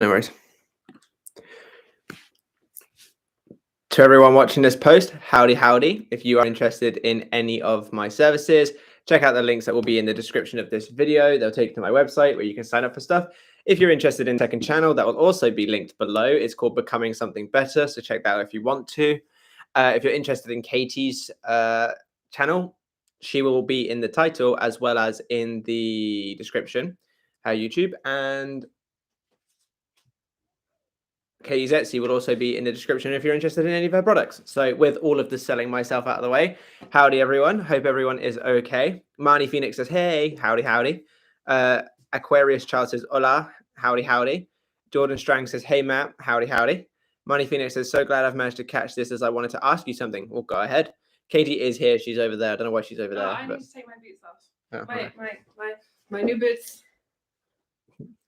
No worries. To everyone watching this post, howdy, howdy. If you are interested in any of my services, check out the links that will be in the description of this video. They'll take you to my website where you can sign up for stuff. If you're interested in the second channel, that will also be linked below. It's called Becoming Something Better, so check that out if you want to. If you're interested in Katie's channel, she will be in the title as well as in the description, her YouTube, and Katie's Etsy will also be in the description if you're interested in any of her products. So with all of the selling myself out of the way, howdy everyone. Hope everyone is okay. Marnie Phoenix says, hey, howdy, howdy. Aquarius Child says, hola, howdy, howdy. Jordan Strang says, hey, Matt, howdy, howdy. Marnie Phoenix says, so glad I've managed to catch this as I wanted to ask you something. Well, go ahead. Katie is here. She's over there. I don't know why she's over there. I need to take my boots off. Oh, my new boots.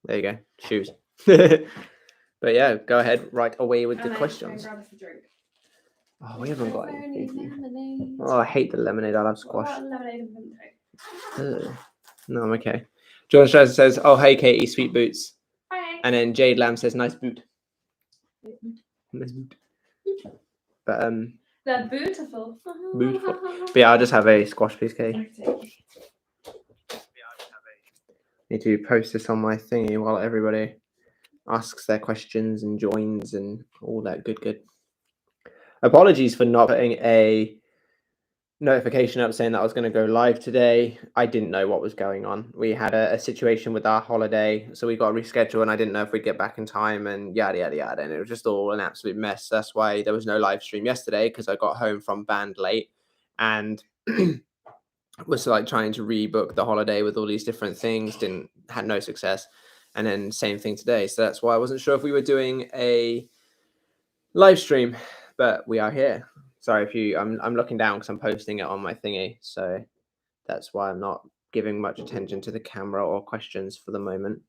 There you go. Shoes. But yeah, go ahead right away with the questions. Grab us a drink. Oh, we haven't got any. Oh, I hate the lemonade. I love squash. Lemonade and No, I'm okay. John Strasser says, oh, hey, Katie, sweet boots. Hi. And then Jade Lamb says, nice boot. Nice boot. But, they're beautiful. Beautiful. But yeah, I'll just have a squash, please, Katie. Okay. Need to post this on my thingy while everybody asks their questions and joins and all that good. Apologies for not putting a notification up saying that I was going to go live today. I didn't know what was going on. We had a situation with our holiday, so we got to reschedule, and I didn't know if we'd get back in time, and yada yada yada, and it was just all an absolute mess. That's why there was no live stream yesterday, because I got home from band late and was like trying to rebook the holiday with all these different things, had no success. And then same thing today. So that's why I wasn't sure if we were doing a live stream, but we are here. Sorry if you, I'm looking down because I'm posting it on my thingy. So that's why I'm not giving much attention to the camera or questions for the moment.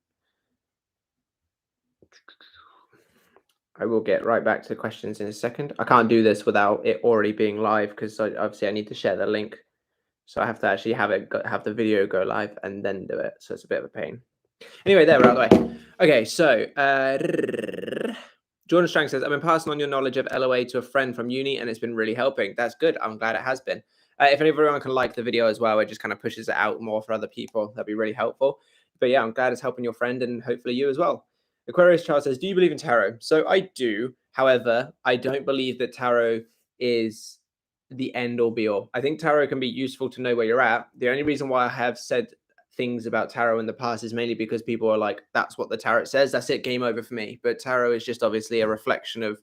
I will get right back to the questions in a second. I can't do this without it already being live because obviously I need to share the link. So I have to actually have the video go live and then do it. So it's a bit of a pain. Anyway, there, we're out of the way. Okay, so Jordan Strang says, I've been passing on your knowledge of LOA to a friend from uni, and it's been really helping. That's good. I'm glad it has been. If everyone can like the video as well, it just kind of pushes it out more for other people. That'd be really helpful. But yeah, I'm glad it's helping your friend and hopefully you as well. Aquarius Child says, do you believe in tarot? So I do. However, I don't believe that tarot is the end all be all. I think tarot can be useful to know where you're at. The only reason why I have said things about tarot in the past is mainly because people are like, that's what the tarot says, that's it, game over for me. But tarot is just obviously a reflection of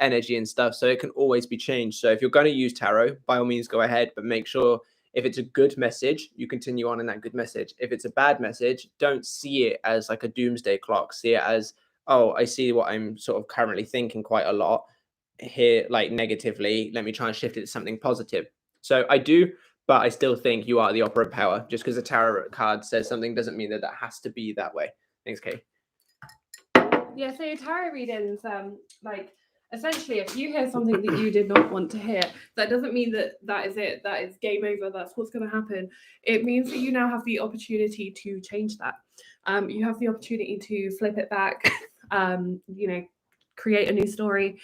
energy and stuff, so it can always be changed. So if you're going to use tarot, by all means go ahead, but make sure if it's a good message, you continue on in that good message. If it's a bad message, don't see it as like a doomsday clock. See it as, oh, I see what I'm sort of currently thinking quite a lot here, like negatively, let me try and shift it to something positive. So I do, but I still think you are the opera power. Just because a tarot card says something doesn't mean that that has to be that way. Thanks, Kay. Yeah, so tarot readings, like essentially, if you hear something that you did not want to hear, that doesn't mean that that is it. That is game over. That's what's going to happen. It means that you now have the opportunity to change that. You have the opportunity to flip it back. Create a new story.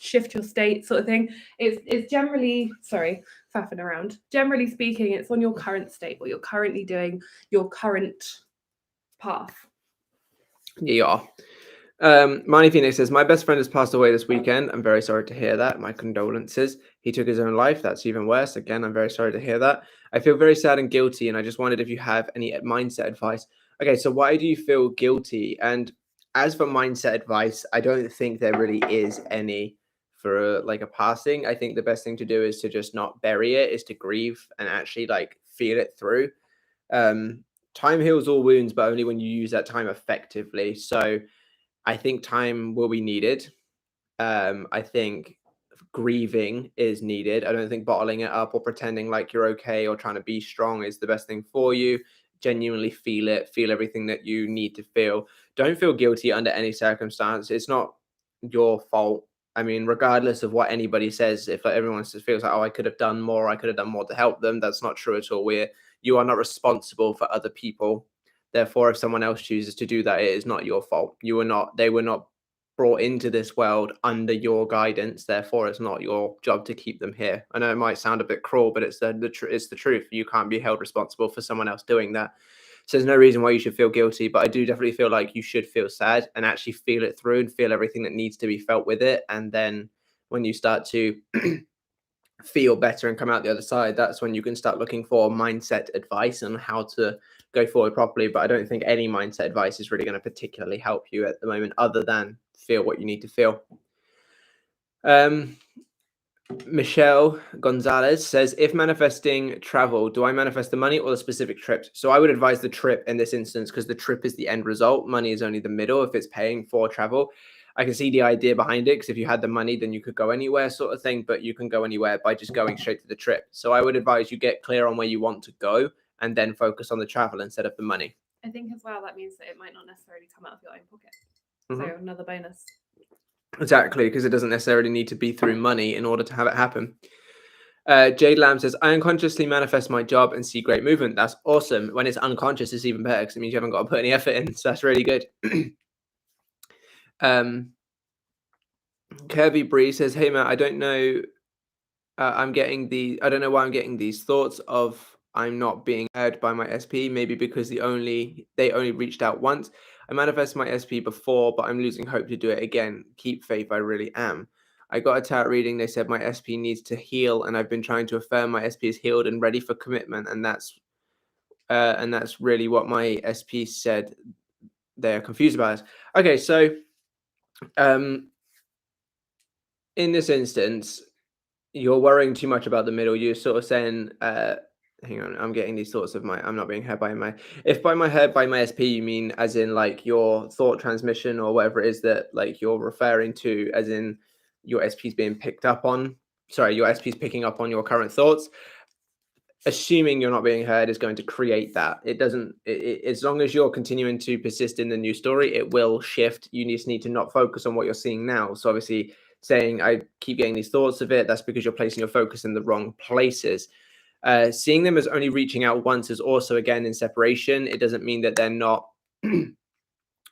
Shift your state, sort of thing. It's generally, faffing around. Generally speaking, it's on your current state, what you're currently doing, your current path. Yeah. Marnie Phoenix says, my best friend has passed away this weekend. I'm very sorry to hear that. My condolences. He took his own life. That's even worse. Again, I'm very sorry to hear that. I feel very sad and guilty, and I just wondered if you have any mindset advice. Okay, so why do you feel guilty? And as for mindset advice, I don't think there really is any for a passing. I think the best thing to do is to just not bury it, is to grieve and actually feel it through. Time heals all wounds, but only when you use that time effectively. So I think time will be needed. I think grieving is needed. I don't think bottling it up or pretending like you're okay or trying to be strong is the best thing for you. Genuinely feel it, feel everything that you need to feel. Don't feel guilty under any circumstance. It's not your fault. I mean, regardless of what anybody says, if everyone feels like, oh, I could have done more to help them, that's not true at all. You are not responsible for other people. Therefore, if someone else chooses to do that, it is not your fault. They were not brought into this world under your guidance. Therefore, it's not your job to keep them here. I know it might sound a bit cruel, but it's the truth. You can't be held responsible for someone else doing that. So there's no reason why you should feel guilty, but I do definitely feel like you should feel sad and actually feel it through and feel everything that needs to be felt with it. And then when you start to feel better and come out the other side, that's when you can start looking for mindset advice on how to go forward properly. But I don't think any mindset advice is really going to particularly help you at the moment, other than feel what you need to feel. Michelle Gonzalez says, if manifesting travel, do I manifest the money or the specific trips? So I would advise the trip in this instance, because the trip is the end result. Money is only the middle if it's paying for travel. I can see the idea behind it, because if you had the money, then you could go anywhere sort of thing, but you can go anywhere by just going straight to the trip. So I would advise you get clear on where you want to go and then focus on the travel instead of the money. I think as well, that means that it might not necessarily come out of your own pocket. So another bonus. Exactly, because it doesn't necessarily need to be through money in order to have it happen. Jade Lamb says, I unconsciously manifest my job and see great movement. That's awesome. When it's unconscious, it's even better, because it means you haven't got to put any effort in. So that's really good. Kirby Bree says, hey Matt, I don't know why I'm getting these thoughts of I'm not being heard by my SP, maybe because they only reached out once. I manifested my SP before, but I'm losing hope to do it again. Keep faith, I really am. I got a tarot reading. They said my SP needs to heal, and I've been trying to affirm my SP is healed and ready for commitment, and that's really what my SP said. They're confused about it. Okay, so in this instance, you're worrying too much about the middle. You're sort of saying, hang on, I'm getting these thoughts of I'm not being heard by my, if by my heard by my SP, you mean as in like your thought transmission or whatever it is that like you're referring to, as in your SP is being picked up on, your SP is picking up on your current thoughts. Assuming you're not being heard is going to create that. It doesn't, as long as you're continuing to persist in the new story, it will shift. You just need to not focus on what you're seeing now. So obviously saying I keep getting these thoughts of it, that's because you're placing your focus in the wrong places. Seeing them as only reaching out once is also, again, in separation. It doesn't mean that they're not,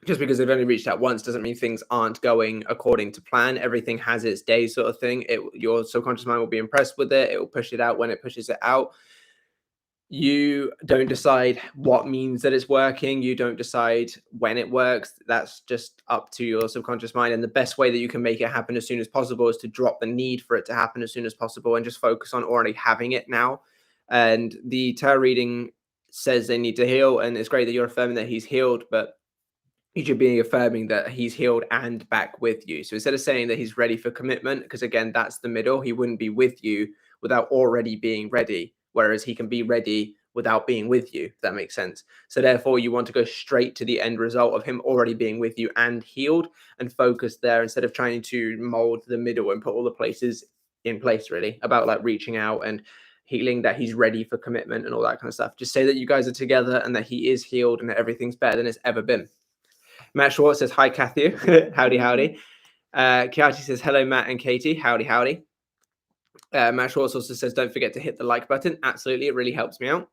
just because they've only reached out once doesn't mean things aren't going according to plan. Everything has its day sort of thing. Your subconscious mind will be impressed with it. It will push it out when it pushes it out. You don't decide what means that it's working. You don't decide when it works. That's just up to your subconscious mind. And the best way that you can make it happen as soon as possible is to drop the need for it to happen as soon as possible and just focus on already having it now. And the tarot reading says they need to heal. And it's great that you're affirming that he's healed, but you should be affirming that he's healed and back with you. So instead of saying that he's ready for commitment, because again, that's the middle, he wouldn't be with you without already being ready. Whereas he can be ready without being with you, if that makes sense. So therefore, you want to go straight to the end result of him already being with you and healed, and focus there instead of trying to mold the middle and put all the places in place, really, about like reaching out and healing, that he's ready for commitment and all that kind of stuff. Just say that you guys are together and that he is healed and that everything's better than it's ever been. Matt Schwartz says, hi, Kathy. Howdy, howdy. Kiati says, hello, Matt and Katie. Howdy, howdy. Matt Schwartz also says, don't forget to hit the like button. Absolutely, it really helps me out.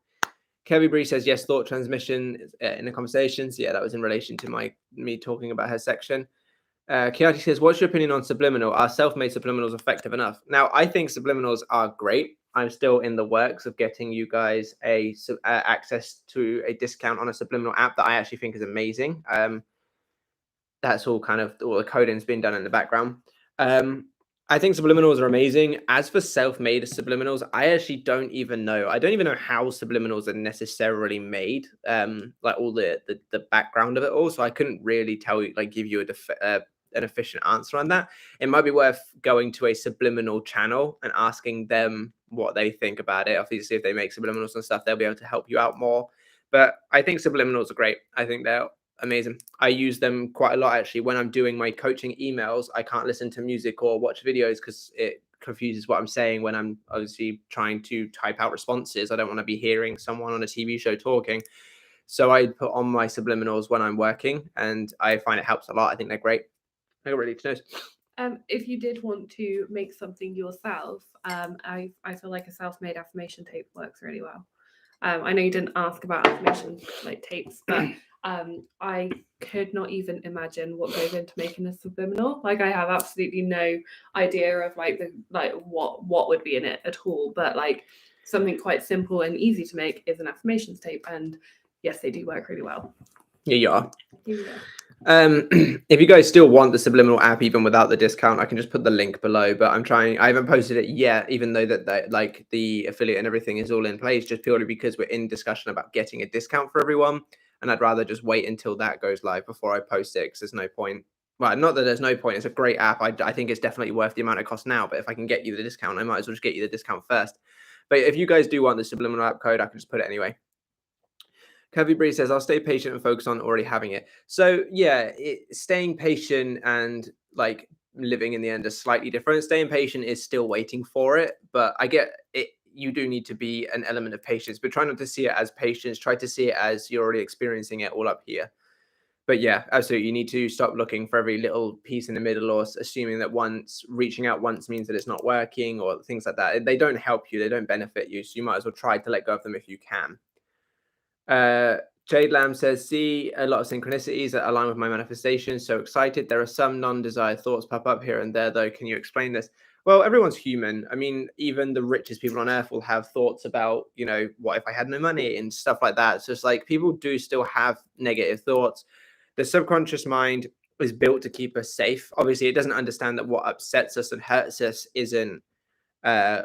Kirby Bree says, yes, thought transmission in the conversations. Yeah, that was in relation to me talking about her section. Kiati says, what's your opinion on subliminal? Are self-made subliminals effective enough? Now, I think subliminals are great. I'm still in the works of getting you guys access to a discount on a subliminal app that I actually think is amazing. That's all the coding's been done in the background. I think subliminals are amazing. As for self-made subliminals, I actually don't even know. I don't even know how subliminals are necessarily made, like all the background of it all. So I couldn't really tell you, like, give you an efficient answer on that. It might be worth going to a subliminal channel and asking them what they think about it. Obviously, if they make subliminals and stuff, they'll be able to help you out more. But I think subliminals are great. I think they're amazing. I use them quite a lot, actually. When I'm doing my coaching emails, I can't listen to music or watch videos because it confuses what I'm saying when I'm obviously trying to type out responses. I don't want to be hearing someone on a TV show talking. So I put on my subliminals when I'm working, and I find it helps a lot. I think they're great. They're really to know. If you did want to make something yourself, I feel like a self-made affirmation tape works really well. I know you didn't ask about affirmation like tapes, but I could not even imagine what goes into making a subliminal. Like, I have absolutely no idea of what would be in it at all. But like, something quite simple and easy to make is an affirmations tape, and yes, they do work really well. Yeah, you are. Yeah. If you guys still want the Subliminal app even without the discount, I can just put the link below, but I haven't posted it yet, even though that like the affiliate and everything is all in place, just purely because we're in discussion about getting a discount for everyone, and I'd rather just wait until that goes live before I post it, because there's no point. Well, not that there's no point, it's a great app. I think it's definitely worth the amount it costs now, but if I can get you the discount, I might as well just get you the discount first. But if you guys do want the Subliminal app code, I can just put it anyway. Kevy Bree says, I'll stay patient and focus on already having it. So yeah, staying patient and like living in the end is slightly different. Staying patient is still waiting for it, but I get it. You do need to be an element of patience, but try not to see it as patience. Try to see it as you're already experiencing it all up here. But yeah, absolutely. You need to stop looking for every little piece in the middle, or assuming that reaching out once means that it's not working, or things like that. They don't help you. They don't benefit you. So you might as well try to let go of them if you can. Jade Lamb says, see a lot of synchronicities that align with my manifestation. So excited. There are some non-desired thoughts pop up here and there, though. Can you explain this? Well, everyone's human. I mean, even the richest people on earth will have thoughts about, you know, what if I had no money and stuff like that. So it's like people do still have negative thoughts. The subconscious mind is built to keep us safe. Obviously, it doesn't understand that what upsets us and hurts us isn't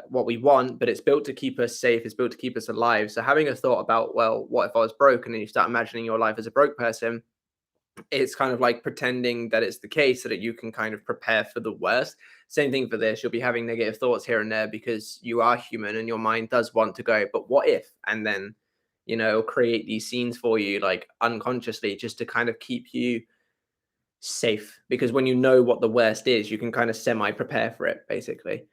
what we want, but it's built to keep us safe. It's built to keep us alive. So having a thought about, well, what if I was broke? And then you start imagining your life as a broke person, it's kind of like pretending that it's the case so that you can kind of prepare for the worst. Same thing for this. You'll be having negative thoughts here and there because you are human and your mind does want to go, but what if? And then, you know, create these scenes for you like unconsciously, just to kind of keep you safe, because when you know what the worst is, you can kind of semi-prepare for it, basically.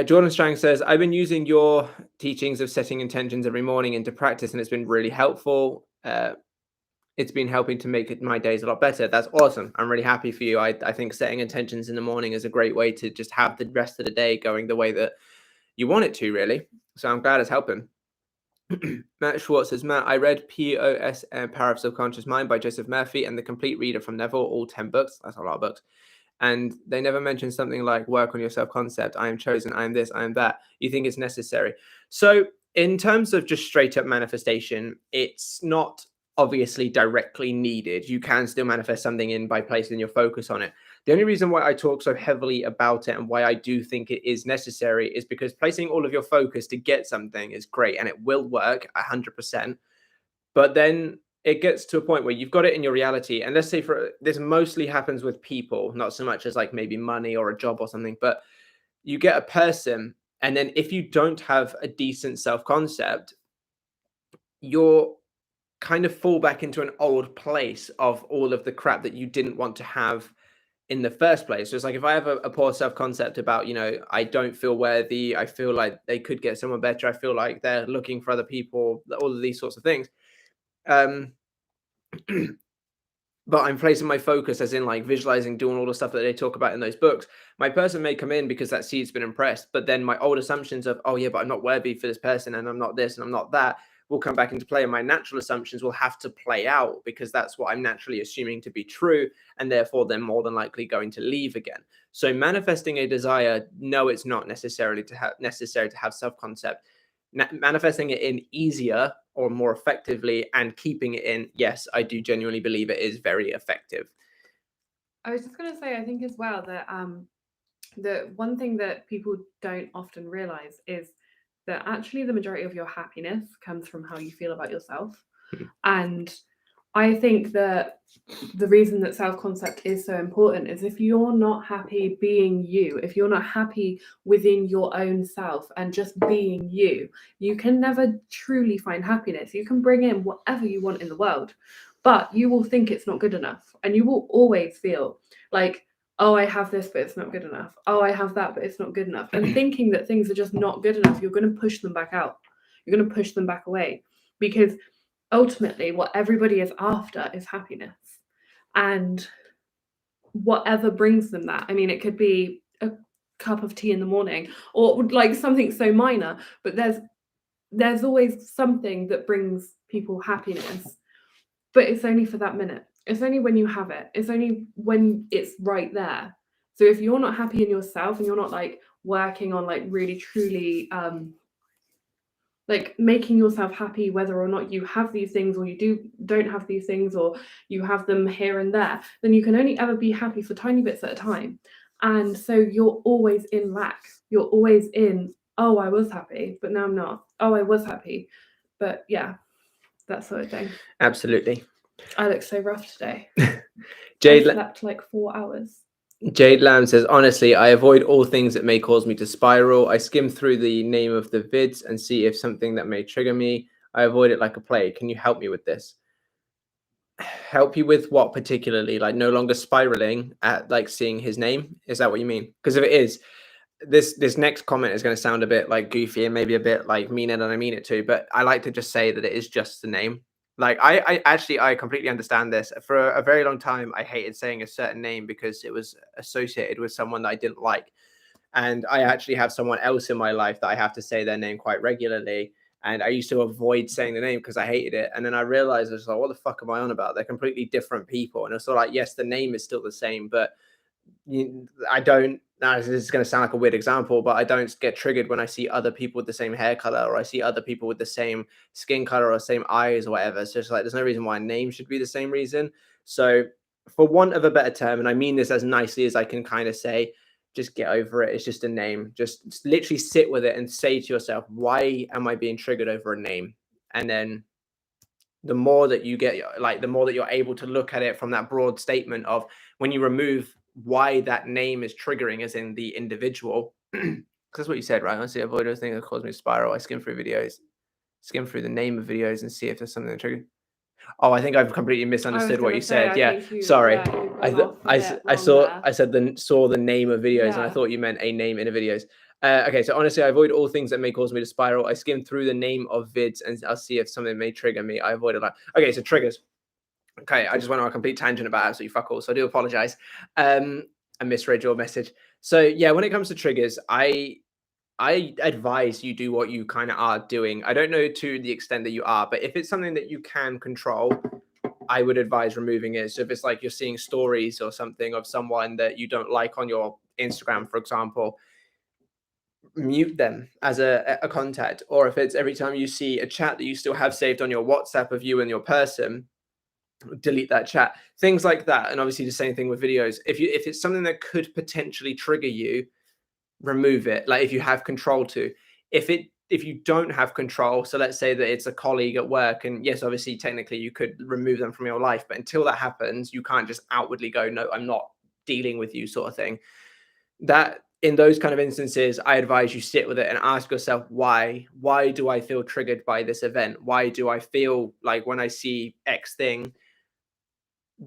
Jordan Strang says, I've been using your teachings of setting intentions every morning into practice, and it's been really helpful. It's been helping to make my days a lot better. That's awesome. I'm really happy for you. I think setting intentions in the morning is a great way to just have the rest of the day going the way that you want it to, really. So I'm glad it's helping. Matt Schwartz says, Matt, I read POS, Power of Subconscious Mind by Joseph Murphy, and The Complete Reader from Neville, all 10 books. That's a lot of books. And they never mention something like work on your self-concept. I am chosen. I am this. I am that. You think it's necessary. So in terms of just straight up manifestation, it's not obviously directly needed. You can still manifest something in by placing your focus on it. The only reason why I talk so heavily about it and why I do think it is necessary is because placing all of your focus to get something is great and it will work 100%. But then it gets to a point where you've got it in your reality. And let's say this mostly happens with people, not so much as like maybe money or a job or something, but you get a person. And then if you don't have a decent self-concept, you're kind of fall back into an old place of all of the crap that you didn't want to have in the first place. So it's like, if I have a poor self-concept about, you know, I don't feel worthy, I feel like they could get someone better, I feel like they're looking for other people, all of these sorts of things. But I'm placing my focus as in like visualizing, doing all the stuff that they talk about in those books. My person may come in because that seed's been impressed, but then my old assumptions of, oh yeah, but I'm not worthy for this person and I'm not this and I'm not that, will come back into play, and my natural assumptions will have to play out because that's what I'm naturally assuming to be true, and therefore they're more than likely going to leave again. So manifesting a desire, no, it's not necessary to have self-concept. Manifesting it in easier or more effectively and keeping it in, yes, I do genuinely believe it is very effective. I was just going to say, I think as well that the one thing that people don't often realize is that actually the majority of your happiness comes from how you feel about yourself. And I think that the reason that self-concept is so important is if you're not happy being you, if you're not happy within your own self and just being you, you can never truly find happiness. You can bring in whatever you want in the world, but you will think it's not good enough. And you will always feel like, oh, I have this, but it's not good enough. Oh, I have that, but it's not good enough. And thinking that things are just not good enough, you're going to push them back out. You're going to push them back away, because ultimately what everybody is after is happiness. And whatever brings them that, I mean, it could be a cup of tea in the morning or like something so minor, but there's there's always something that brings people happiness, but it's only for that minute. It's only when you have it. It's only when it's right there. So if you're not happy in yourself and you're not like working on like really truly like making yourself happy, whether or not you have these things or you don't have these things, or you have them here and there, then you can only ever be happy for tiny bits at a time. And so you're always in lack. You're always in, oh, I was happy, but now I'm not. Oh, I was happy. But yeah, that sort of thing. Absolutely. I look so rough today. Jade I slept like 4 hours. Jade Lamb says, honestly, I avoid all things that may cause me to spiral. I skim through the name of the vids and see if something that may trigger me. I avoid it like a plague. Can you help me with this? Help you with what particularly? Like no longer spiraling at like seeing his name? Is that what you mean? Because if it is, this next comment is going to sound a bit like goofy and maybe a bit like meaner than I mean it to, but I like to just say that it is just the name. Like I completely understand this. For a very long time, I hated saying a certain name because it was associated with someone that I didn't like. And I actually have someone else in my life that I have to say their name quite regularly. And I used to avoid saying the name because I hated it. And then I realized I was like, what the fuck am I on about? They're completely different people. And it's sort of like, yes, the name is still the same, but I don't. Now, this is going to sound like a weird example, but I don't get triggered when I see other people with the same hair color, or I see other people with the same skin color or same eyes or whatever. So it's like, there's no reason why a name should be the same reason. So for want of a better term, and I mean this as nicely as I can kind of say, just get over it. It's just a name. Just literally sit with it and say to yourself, why am I being triggered over a name? And then the more that you get, like the more that you're able to look at it from that broad statement of when you remove why that name is triggering, as in the individual, because that's what you said, right? Honestly, avoid those things that cause me to spiral. I skim through the name of videos and see if there's something that triggers. Oh, I think I've completely misunderstood what you said. Yeah, sorry. I said saw the name of videos, and I thought you meant a name in the videos. Okay, so honestly, I avoid all things that may cause me to spiral. I skim through the name of vids and I'll see if something may trigger me. I avoid it. Okay, so triggers. Okay, I just went on a complete tangent about absolutely fuck all, so I do apologize. I misread your message. So yeah, when it comes to triggers, I advise you do what you kind of are doing. I don't know to the extent that you are, but if it's something that you can control, I would advise removing it. So if it's like you're seeing stories or something of someone that you don't like on your Instagram, for example, mute them as a contact. Or if it's every time you see a chat that you still have saved on your WhatsApp of you and your person, delete that chat, things like that. And obviously the same thing with videos. If it's something that could potentially trigger you, remove it. Like if you have control to. If you don't have control, so let's say that it's a colleague at work, and yes, obviously technically you could remove them from your life, but until that happens, you can't just outwardly go, no, I'm not dealing with you, sort of thing. That in those kind of instances, I advise you sit with it and ask yourself, why do I feel triggered by this event? Why do I feel like when I see X thing,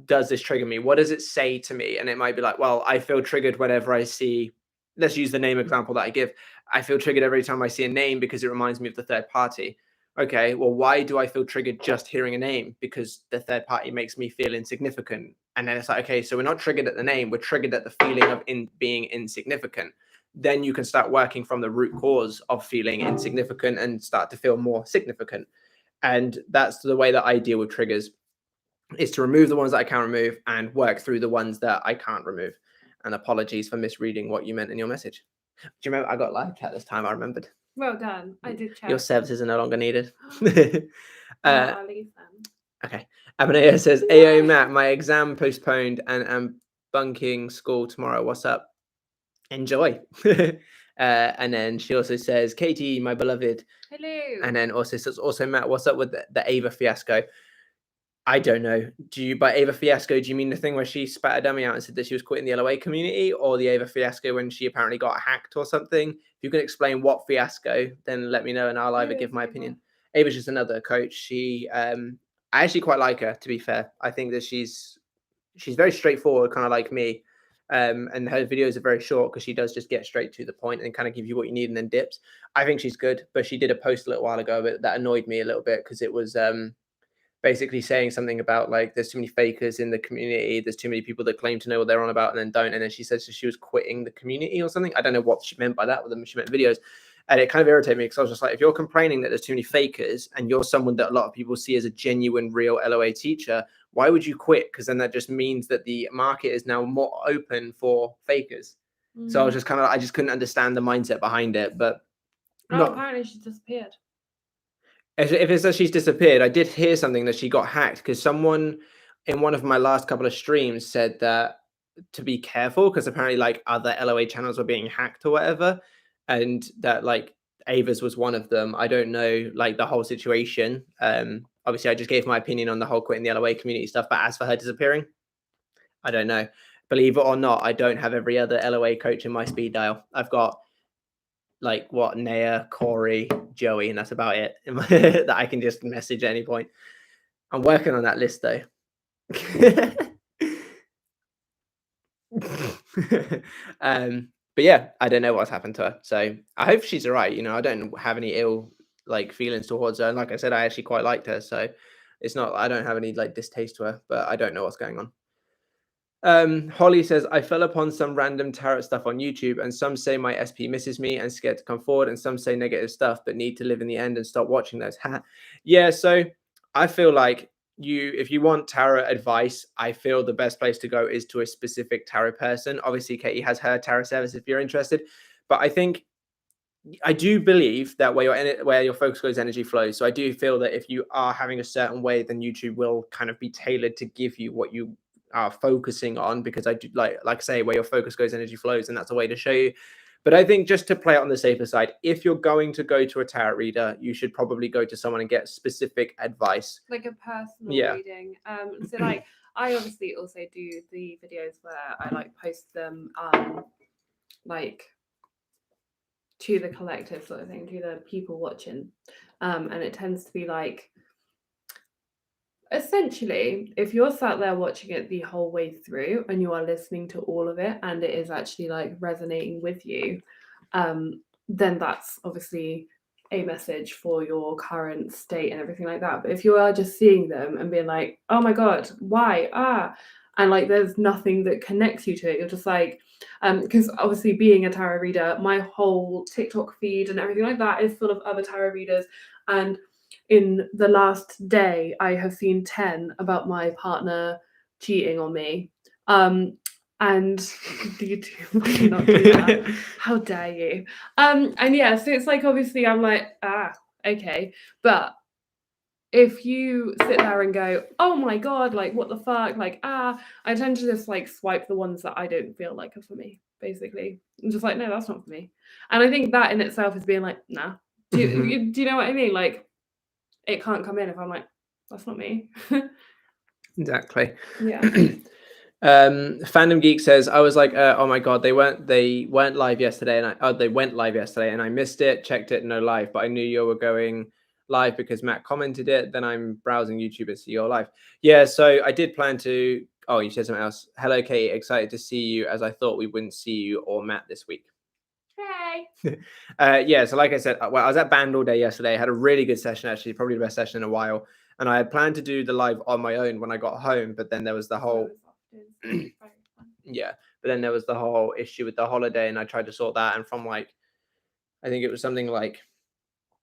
does this trigger me? What does it say to me? And it might be like, well, I feel triggered whenever I see, let's use the name example that I give. I feel triggered every time I see a name because it reminds me of the third party. Okay, well, why do I feel triggered just hearing a name? Because the third party makes me feel insignificant. And then it's like, okay, so we're not triggered at the name, we're triggered at the feeling of being insignificant. Then you can start working from the root cause of feeling insignificant and start to feel more significant. And that's the way that I deal with triggers, is to remove the ones that I can remove and work through the ones that I can't remove. And apologies for misreading what you meant in your message. Do you remember I got live chat this time? I remembered. Well done. I did check. Your services are no longer needed. I'll leave them. Okay. Abinaya says, AO Matt, my exam postponed and I'm bunking school tomorrow. What's up? Enjoy. And then she also says, Katie, my beloved. Hello. And then also says, also Matt, what's up with the Ava fiasco? I don't know. By Ava fiasco, do you mean the thing where she spat a dummy out and said that she was quitting the LOA community, or the Ava fiasco when she apparently got hacked or something? If you can explain what fiasco, then let me know and I'll either give my opinion. Ava's just another coach. She, I actually quite like her, to be fair. I think that she's very straightforward, kind of like me. And her videos are very short because she does just get straight to the point and kind of give you what you need and then dips. I think she's good, but she did a post a little while ago, but that annoyed me a little bit because it was basically saying something about like there's too many fakers in the community, there's too many people that claim to know what they're on about and then don't. And then she says she was quitting the community or something. I don't know what she meant by that, whether she meant videos. And it kind of irritated me because I was just like, if you're complaining that there's too many fakers and you're someone that a lot of people see as a genuine, real LOA teacher, why would you quit? Because then that just means that the market is now more open for fakers. So I was just kind of, I just couldn't understand the mindset behind it. But apparently she disappeared. If it's that she's disappeared, I did hear something that she got hacked because someone in one of my last couple of streams said that to be careful because apparently like other LOA channels were being hacked or whatever, and that like Ava's was one of them. I don't know like the whole situation. Obviously I just gave my opinion on the whole quitting the LOA community stuff, but as for her disappearing, I don't know. Believe it or not, I don't have every other LOA coach in my speed dial. I've got like what, Naya, Corey, Joey, and that's about it that I can just message at any point. I'm working on that list though. But yeah, I don't know what's happened to her. So I hope she's all right. You know, I don't have any ill like feelings towards her. And like I said, I actually quite liked her. So it's not, I don't have any like distaste to her, but I don't know what's going on. Holly says, I fell upon some random tarot stuff on YouTube, and some say my SP misses me and scared to come forward, and some say negative stuff but need to live in the end and stop watching those. Yeah, so I feel like if you want tarot advice, I feel the best place to go is to a specific tarot person. Obviously Katie has her tarot service if you're interested, but I do believe that where your focus goes, energy flows. So I do feel that if you are having a certain way, then YouTube will kind of be tailored to give you what you are focusing on, because I do like I say, where your focus goes, energy flows, and that's a way to show you. But I think just to play it on the safer side, if you're going to go to a tarot reader, you should probably go to someone and get specific advice, like a personal reading. So like I obviously also do the videos where I like post them like to the collective sort of thing, to the people watching, and it tends to be like, essentially, if you're sat there watching it the whole way through and you are listening to all of it and it is actually like resonating with you, then that's obviously a message for your current state and everything like that. But if you are just seeing them and being like, oh my God, why? And like there's nothing that connects you to it, you're just like, because obviously being a tarot reader, my whole TikTok feed and everything like that is full of other tarot readers, and in the last day, I have seen 10 about my partner cheating on me. And you do not do that. How dare you? And yeah, so it's like, obviously I'm like, okay. But if you sit there and go, oh my God, like what the fuck? Like, I tend to just like swipe the ones that I don't feel like are for me, basically. I'm just like, no, that's not for me. And I think that in itself is being like, nah. Do you know what I mean? Like, it can't come in if I'm like, that's not me. Exactly. Yeah. Fandom Geek says, I was like, oh my God, they went live yesterday, and they went live yesterday, and I missed it, checked it, no live, but I knew you were going live because Matt commented it. Then I'm browsing YouTube and see your live. Yeah, so I did plan to. Oh, you said something else. Hello, Katie. Excited to see you, as I thought we wouldn't see you or Matt this week. Hey. Yeah, so like I said, well, I was at band all day yesterday. I had a really good session, actually, probably the best session in a while. And I had planned to do the live on my own when I got home, but then there was the whole yeah, but then there was the whole issue with the holiday, and I tried to sort that. And from like, I think it was something like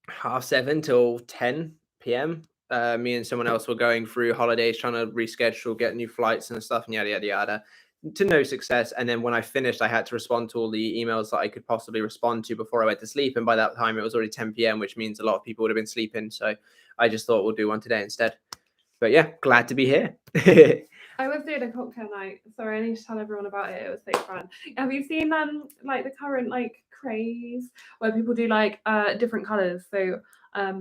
7:30 till 10 p.m. Me and someone else were going through holidays, trying to reschedule, get new flights and stuff, and yada yada yada, to no success. And then when I finished, I had to respond to all the emails that I could possibly respond to before I went to sleep. And by that time, it was already 10 p.m., which means a lot of people would have been sleeping. So I just thought we'll do one today instead. But yeah, glad to be here. I was doing a cocktail night. Sorry, I need to tell everyone about it. It was so fun. Have you seen like the current like craze where people do like different colors? So I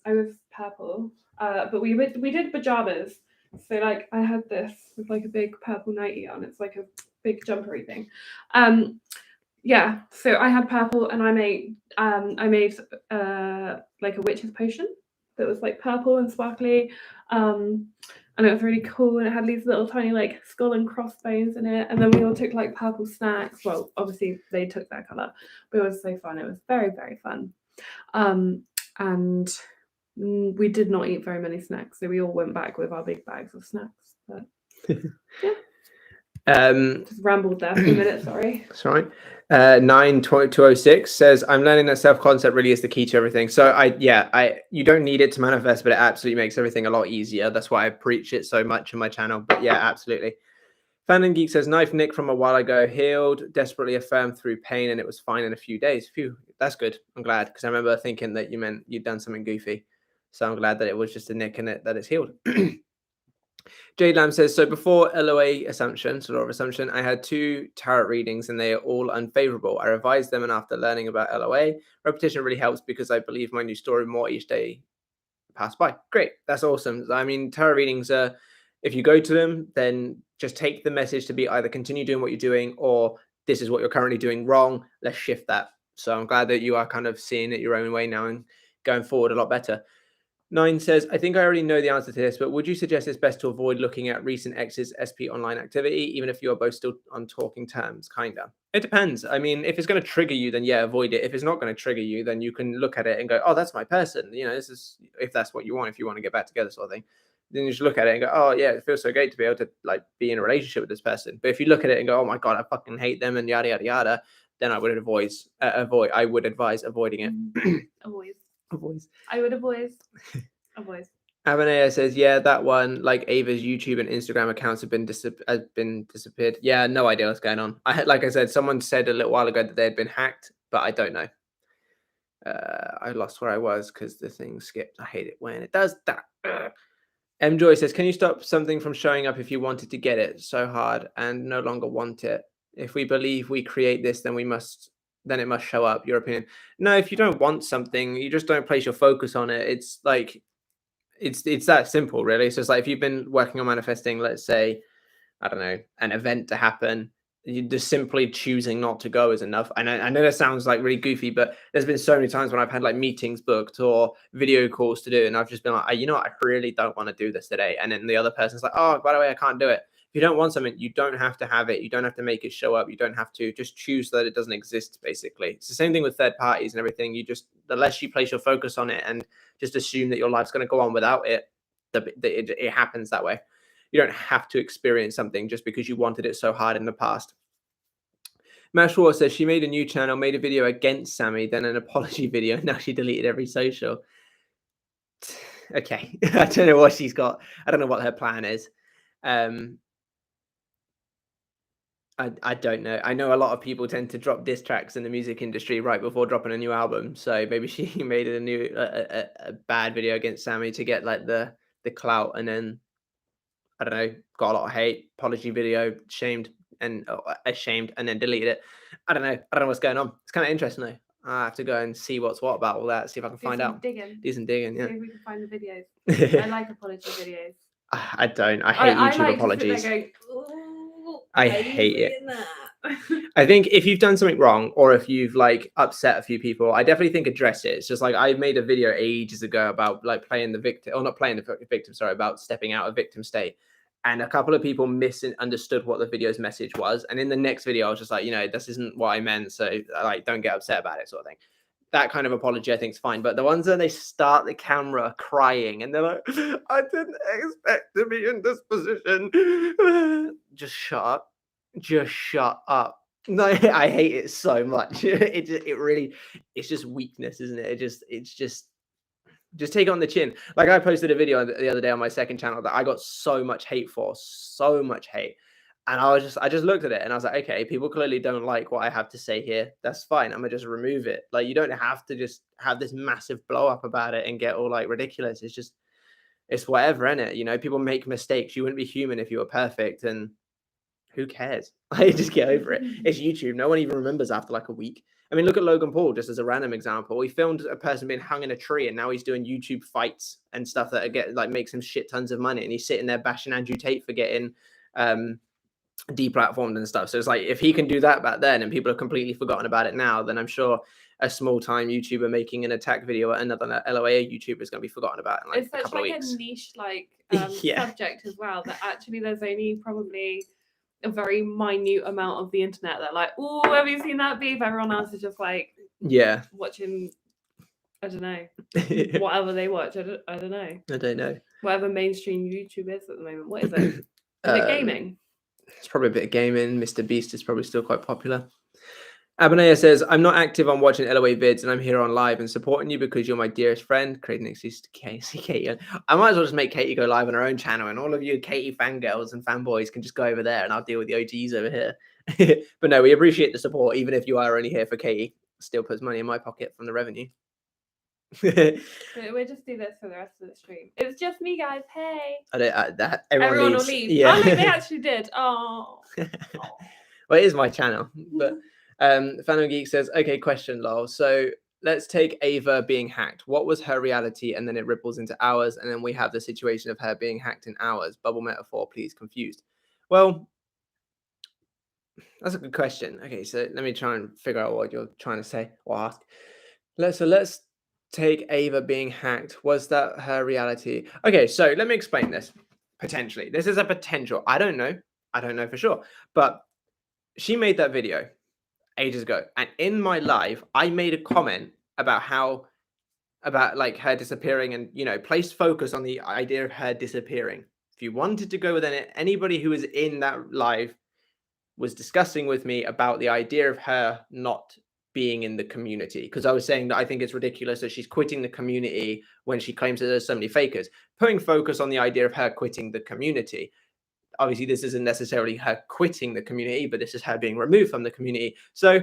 was purple, but we did pajamas. So like I had this with like a big purple nightie on. It's like a big jumpery thing. Yeah. So I had purple, and I made like a witch's potion that was like purple and sparkly. And it was really cool, and it had these little tiny like skull and crossbones in it. And then we all took like purple snacks. Well, obviously they took their color, but it was so fun. It was very, very fun. And we did not eat very many snacks, so we all went back with our big bags of snacks. But Just rambled there for a minute, sorry. That's right. 9206 says, I'm learning that self-concept really is the key to everything. So you don't need it to manifest, but it absolutely makes everything a lot easier. That's why I preach it so much in my channel. But yeah, absolutely. Fan and Geek says, knife nick from a while ago, healed, desperately affirmed through pain, and it was fine in a few days. Phew, that's good. I'm glad, because I remember thinking that you meant you'd done something goofy. So I'm glad that it was just a nick and that it's healed. Jade Lamb says, so before LOA assumption, so law of assumption, I had 2 tarot readings and they are all unfavorable. I revised them, and after learning about LOA, repetition really helps because I believe my new story more each day passed by. Great. That's awesome. I mean, tarot readings are, if you go to them, then just take the message to be either continue doing what you're doing or this is what you're currently doing wrong. Let's shift that. So I'm glad that you are kind of seeing it your own way now and going forward a lot better. 9 says, I think I already know the answer to this, but would you suggest it's best to avoid looking at recent ex's SP online activity, even if you are both still on talking terms? Kinda. It depends. I mean, if it's going to trigger you, then yeah, avoid it. If it's not going to trigger you, then you can look at it and go, oh, that's my person. You know, this is, if that's what you want, if you want to get back together sort of thing. Then you just look at it and go, oh yeah, it feels so great to be able to like be in a relationship with this person. But if you look at it and go, oh my God, I fucking hate them and yada, yada, yada, then I would advise avoiding it. Avoid. Avoid. I would avoid. Avoid. Avenea says, yeah, that one, like Ava's YouTube and Instagram accounts have been disappeared. Yeah, no idea what's going on. Like I said, someone said a little while ago that they had been hacked, but I don't know. I lost where I was because the thing skipped. I hate it when it does that. M Joy says, can you stop something from showing up if you wanted to get it so hard and no longer want it? If we believe we create this, then it must show up. Your opinion? No, if you don't want something, you just don't place your focus on it. It's like it's that simple, really. So it's like if you've been working on manifesting, let's say, I don't know, an event to happen, you just simply choosing not to go is enough. I know that sounds like really goofy, but there's been so many times when I've had like meetings booked or video calls to do, and I've just been like, you know what, I really don't want to do this today. And then the other person's like, oh, by the way, I can't do it. If you don't want something, you don't have to have it. You don't have to make it show up. You don't have to just choose that it doesn't exist, basically. It's the same thing with third parties and everything. You just, the less you place your focus on it and just assume that your life's going to go on without it, it happens that way. You don't have to experience something just because you wanted it so hard in the past. Mashwar says she made a new channel, made a video against Sammy, then an apology video. Now she deleted every social. Okay. I don't know what she's got. I don't know what her plan is. I don't know. I know a lot of people tend to drop diss tracks in the music industry right before dropping a new album. So maybe she made a new a bad video against Sammy to get like the clout, and then I don't know, got a lot of hate. Apology video, ashamed and then deleted it. I don't know what's going on. It's kind of interesting though. I have to go and see what's what about all that. See if I can find out. Do some digging. Yeah. See if we can find the videos. I like apology videos. I don't. I hate YouTube like apologies. Going, I hate it. I think if you've done something wrong or if you've like upset a few people, I definitely think address it. It's just like I made a video ages ago about like playing the victim, or not playing the victim, sorry, about stepping out of victim state. And a couple of people misunderstood what the video's message was. And in the next video, I was just like, you know, this isn't what I meant. So like, don't get upset about it, sort of thing. That kind of apology, I think, is fine. But the ones that they start the camera crying and they're like, I didn't expect to be in this position. Just shut up. Just shut up. No, I hate it so much. It really, it's just weakness, isn't it? It's just take it on the chin. Like I posted a video the other day on my second channel that I got so much hate for, so much hate. And I just looked at it and I was like, okay, people clearly don't like what I have to say here. That's fine. I'm gonna just remove it. Like you don't have to just have this massive blow up about it and get all like ridiculous. It's whatever, innit? You know, people make mistakes. You wouldn't be human if you were perfect, and who cares? I just get over it. It's YouTube. No one even remembers after like a week. I mean, look at Logan Paul, just as a random example. He filmed a person being hung in a tree, and now he's doing YouTube fights and stuff that makes him shit tons of money. And he's sitting there bashing Andrew Tate for getting deplatformed and stuff. So it's like, if he can do that back then and people have completely forgotten about it now, then I'm sure a small time YouTuber making an attack video at another LOA YouTuber is going to be forgotten about in like it's a couple of weeks. It's such like a niche subject as well, that actually there's only probably a very minute amount of the internet that like, oh, have you seen that beef? Everyone else is just like, yeah, watching, I don't know, whatever they watch. I don't know. Whatever mainstream YouTube is at the moment. What is it? Is it gaming? It's probably a bit of gaming. Mr. Beast is probably still quite popular. Abonaya says, I'm not active on watching LOA vids and I'm here on live and supporting you because you're my dearest friend. Creating an excuse to Katie. I might as well just make Katie go live on her own channel and all of you Katie fangirls and fanboys can just go over there and I'll deal with the OGs over here. But no, we appreciate the support. Even if you are only here for Katie, still puts money in my pocket from the revenue. We'll just do this for the rest of the stream. It's just me, guys. Hey. Everyone will leave. Yeah. Oh, look, they actually did. Oh. Well, it is my channel. But Phantom Geek says, okay, question, lol. So let's take Ava being hacked. What was her reality? And then it ripples into ours. And then we have the situation of her being hacked in ours. Bubble metaphor, please, confused. Well, that's a good question. Okay, so let me try and figure out what you're trying to say or ask. Let's take Ava being hacked. Was that her reality? Okay, so let me explain this. Potentially. This is a potential. I don't know. I don't know for sure. But she made that video ages ago. And in my live, I made a comment about like her disappearing and, you know, placed focus on the idea of her disappearing. If you wanted to go with it, anybody who was in that live was discussing with me about the idea of her not being in the community, because I was saying that I think it's ridiculous that she's quitting the community when she claims that there's so many fakers, putting focus on the idea of her quitting the community. Obviously, this isn't necessarily her quitting the community, but this is her being removed from the community. So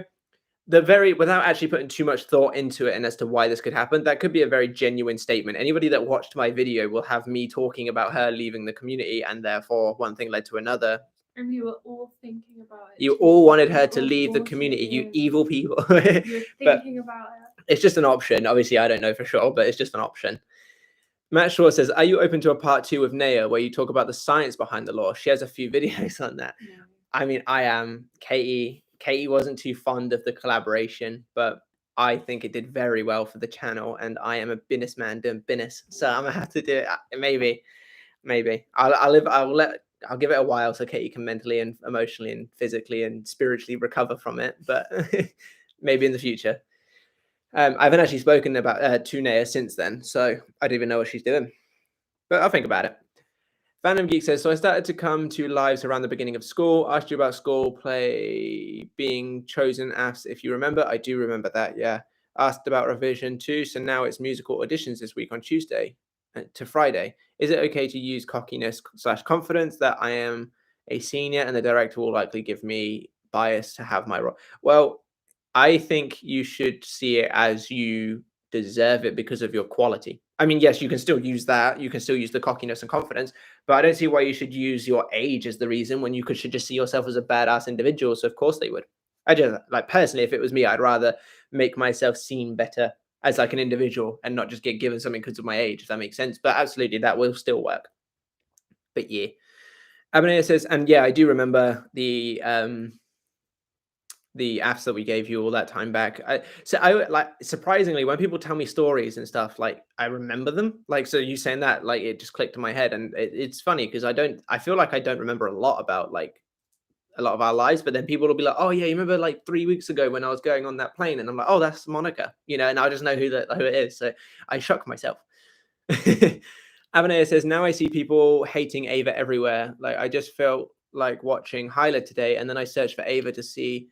without actually putting too much thought into it and as to why this could happen, that could be a very genuine statement. Anybody that watched my video will have me talking about her leaving the community, and therefore one thing led to another. And you were all thinking about it. You all wanted her to leave the community, you evil people. You were thinking about it. It's just an option. Obviously, I don't know for sure, but it's just an option. Matt Shaw says, are you open to a part 2 with Naya where you talk about the science behind the law? She has a few videos on that. No. I mean, I am. Katie wasn't too fond of the collaboration, but I think it did very well for the channel, and I am a business man doing business, so I'm gonna have to do it. Maybe. I'll give it a while so Katie can mentally and emotionally and physically and spiritually recover from it, but maybe in the future. I haven't actually spoken about to Naya since then, so I don't even know what she's doing, but I'll think about it. Phantom Geek says, so I started to come to lives around the beginning of school, asked you about school play being chosen, asked if you remember. I do remember that, yeah. Asked about revision too, so now it's musical auditions this week on Tuesday to Friday. Is it okay to use cockiness / confidence that I am a senior and the director will likely give me bias to have my role? Well, I think you should see it as you deserve it because of your quality. I mean, yes, you can still use that. You can still use the cockiness and confidence, but I don't see why you should use your age as the reason when you should just see yourself as a badass individual. So of course they would. I just, like, personally, if it was me, I'd rather make myself seem better as like an individual and not just get given something because of my age, if that makes sense. But absolutely, that will still work. But yeah. Abonaya says, and yeah, I do remember the apps that we gave you all that time back. I like, surprisingly, when people tell me stories and stuff, like I remember them. Like, so you saying that, like, it just clicked in my head, and it's funny because I feel like I don't remember a lot about like a lot of our lives, but then people will be like, oh yeah, you remember like 3 weeks ago when I was going on that plane? And I'm like, oh, that's Monica, you know, and I just know who it is. So I shock myself. Abonaya says, now I see people hating Ava everywhere. Like, I just felt like watching Hyla today, and then I searched for Ava to see.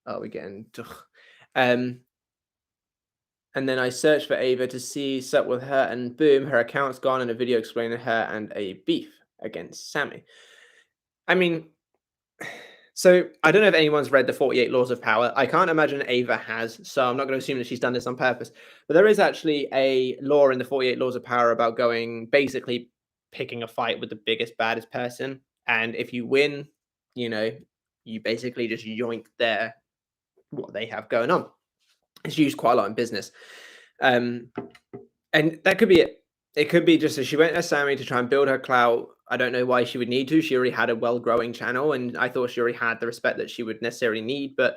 Oh, we're getting. And then I searched for Ava to see sup with her, and boom, her account's gone, and a video explaining her and a beef against Sammy. I mean, so I don't know if anyone's read the 48 Laws of Power. I can't imagine Ava has, so I'm not going to assume that she's done this on purpose. But there is actually a law in the 48 Laws of Power about basically picking a fight with the biggest, baddest person. And if you win, you know, you basically just yoink what they have going on. It's used quite a lot in business. And that could be it. It could be just that she went to Sammy to try and build her clout. I don't know why she would need to. She already had a well-growing channel, and I thought she already had the respect that she would necessarily need. But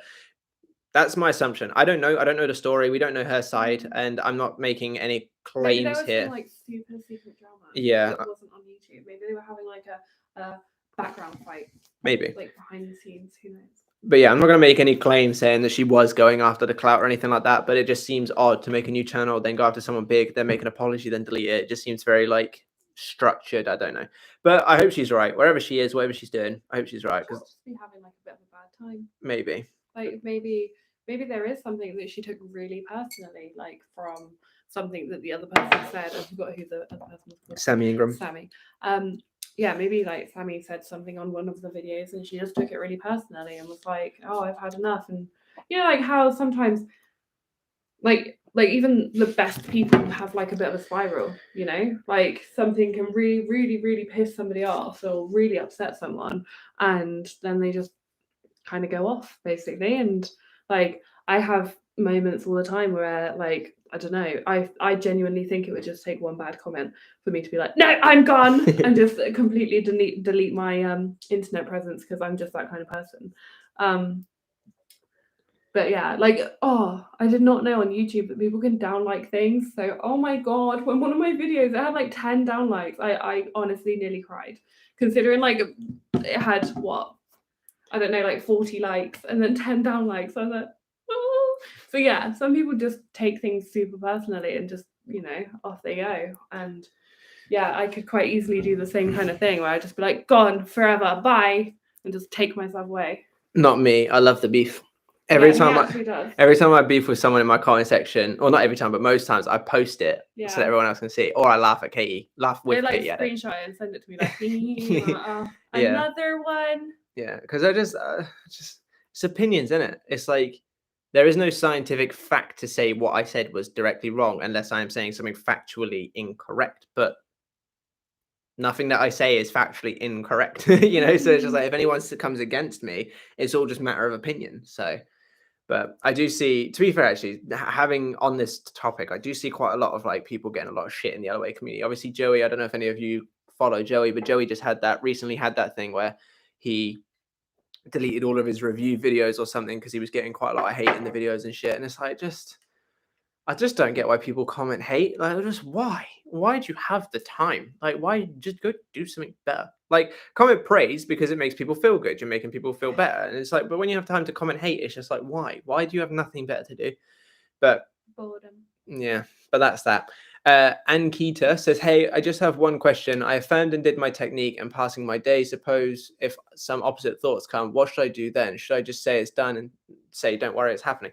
that's my assumption. I don't know. I don't know the story. We don't know her side, and I'm not making any claims maybe here. Some, like, super secret drama. Yeah, that wasn't on YouTube. Maybe they were having like a background fight. Maybe like behind the scenes. Who knows? But yeah, I'm not going to make any claim saying that she was going after the clout or anything like that. But it just seems odd to make a new channel, then go after someone big, then make an apology, then delete it. It just seems very like structured. I don't know, but I hope she's right wherever she is, whatever she's doing. I hope she's right, She'll because just be having like a bit of a bad time. maybe Like maybe there is something that she took really personally, like from something that the other person said. I forgot who the other person was called. Sammy Ingram. Sammy. Yeah, maybe like Sammy said something on one of the videos and she just took it really personally and was like, oh, I've had enough. And you know, like how sometimes like even the best people have like a bit of a spiral, you know, like something can really piss somebody off or really upset someone, and then they just kind of go off basically. And like I have moments all the time where like I don't know, I genuinely think it would just take one bad comment for me to be like, no, I'm gone, and just completely delete my internet presence, because I'm just that kind of person. But yeah, like, oh, I did not know on YouTube that people can downlike things. So, oh my God, when one of my videos, it had like 10 downlikes, I honestly nearly cried. Considering like it had what? I don't know, like 40 likes and then 10 downlikes. I was like, oh. So yeah, some people just take things super personally and just, you know, off they go. And yeah, I could quite easily do the same kind of thing where I'd just be like, gone forever, bye, and just take myself away. Not me. I love the beef. Every time I beef with someone in my comment section, or not every time, but most times, I post it so that everyone else can see, or I laugh at Katie, laugh with Katie. Screenshot it and send it to me like, another one. Yeah, because I just it's opinions, isn't it? It's like there is no scientific fact to say what I said was directly wrong unless I am saying something factually incorrect. But nothing that I say is factually incorrect, you know. So it's just like if anyone comes against me, it's all just matter of opinion. So. But I do see, to be fair, actually, having on this topic, I do see quite a lot of like people getting a lot of shit in the LOA community. Obviously, Joey, I don't know if any of you follow Joey, but Joey just recently had that thing where he deleted all of his review videos or something because he was getting quite a lot of hate in the videos and shit. And it's like, I just don't get why people comment hate. Like, just why? Why do you have the time? Like, why just go do something better? Like, comment praise because it makes people feel good. You're making people feel better. And it's like, but when you have time to comment hate, it's just like, why? Why do you have nothing better to do? But boredom. Yeah, but that's that. Ankita says, hey, I just have one question. I affirmed and did my technique and passing my day. Suppose if some opposite thoughts come, what should I do then? Should I just say it's done and say, don't worry, it's happening?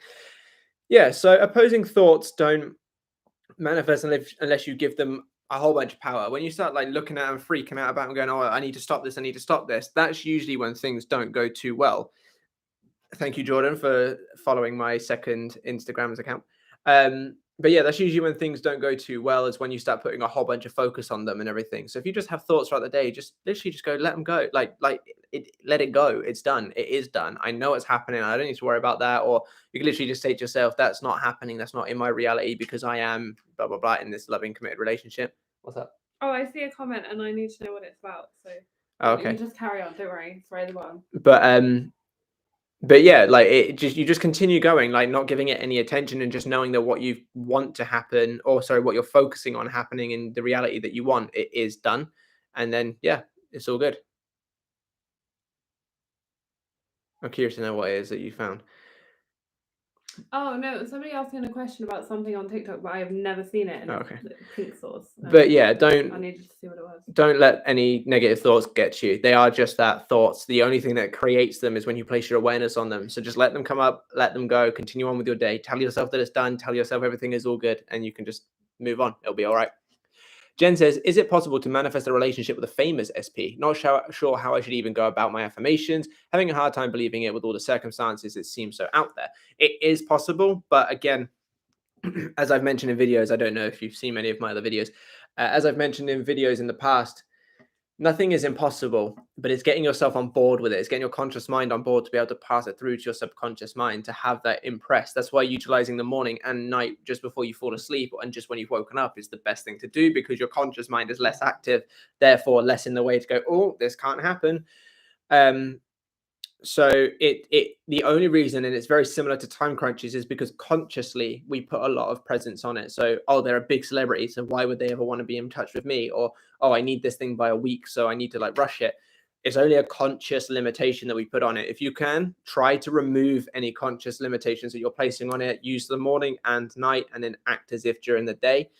Yeah, so opposing thoughts don't manifest unless you give them a whole bunch of power. When you start like looking at them, freaking out about them, going, oh, I need to stop this, I need to stop this, that's usually when things don't go too well. Thank you, Jordan, for following my second Instagram's account. But yeah, that's usually when things don't go too well, is when you start putting a whole bunch of focus on them and everything. So if you just have thoughts throughout the day, just literally just go, let them go. Let it go. It's done. It is done. I know it's happening. I don't need to worry about that. Or you can literally just say to yourself, that's not happening. That's not in my reality because I am blah, blah, blah in this loving, committed relationship. What's up? Oh, I see a comment and I need to know what it's about. So okay, you just carry on. Don't worry. It's right at the bottom. But yeah, like you just continue going, like not giving it any attention and just knowing that what you want to happen, or sorry, what you're focusing on happening in the reality that you want, it is done. And then, yeah, it's all good. I'm curious to know what it is that you found. Oh no, somebody asked me a question about something on TikTok, but I have never seen it. And okay. Pink sauce. But yeah, I needed to see what it was. Don't let any negative thoughts get you. They are just that, thoughts. The only thing that creates them is when you place your awareness on them. So just let them come up, let them go, continue on with your day. Tell yourself that it's done. Tell yourself everything is all good, and you can just move on. It'll be all right. Jen says, is it possible to manifest a relationship with a famous SP? Not sure how I should even go about my affirmations. Having a hard time believing it with all the circumstances. It seems so out there. It is possible, but again, as I've mentioned in videos, I don't know if you've seen many of my other videos. As I've mentioned in videos in the past, nothing is impossible, but it's getting yourself on board with it. It's getting your conscious mind on board to be able to pass it through to your subconscious mind to have that impressed. That's why utilizing the morning and night just before you fall asleep and just when you've woken up is the best thing to do, because your conscious mind is less active, therefore less in the way to go, oh, this can't happen. So the only reason, and it's very similar to time crunches, is because consciously we put a lot of presence on it. So, oh, they're a big celebrity, so why would they ever want to be in touch with me? Or, oh, I need this thing by a week, so I need to like rush it. It's only a conscious limitation that we put on it. If you can, try to remove any conscious limitations that you're placing on it. Use the morning and night, and then act as if during the day.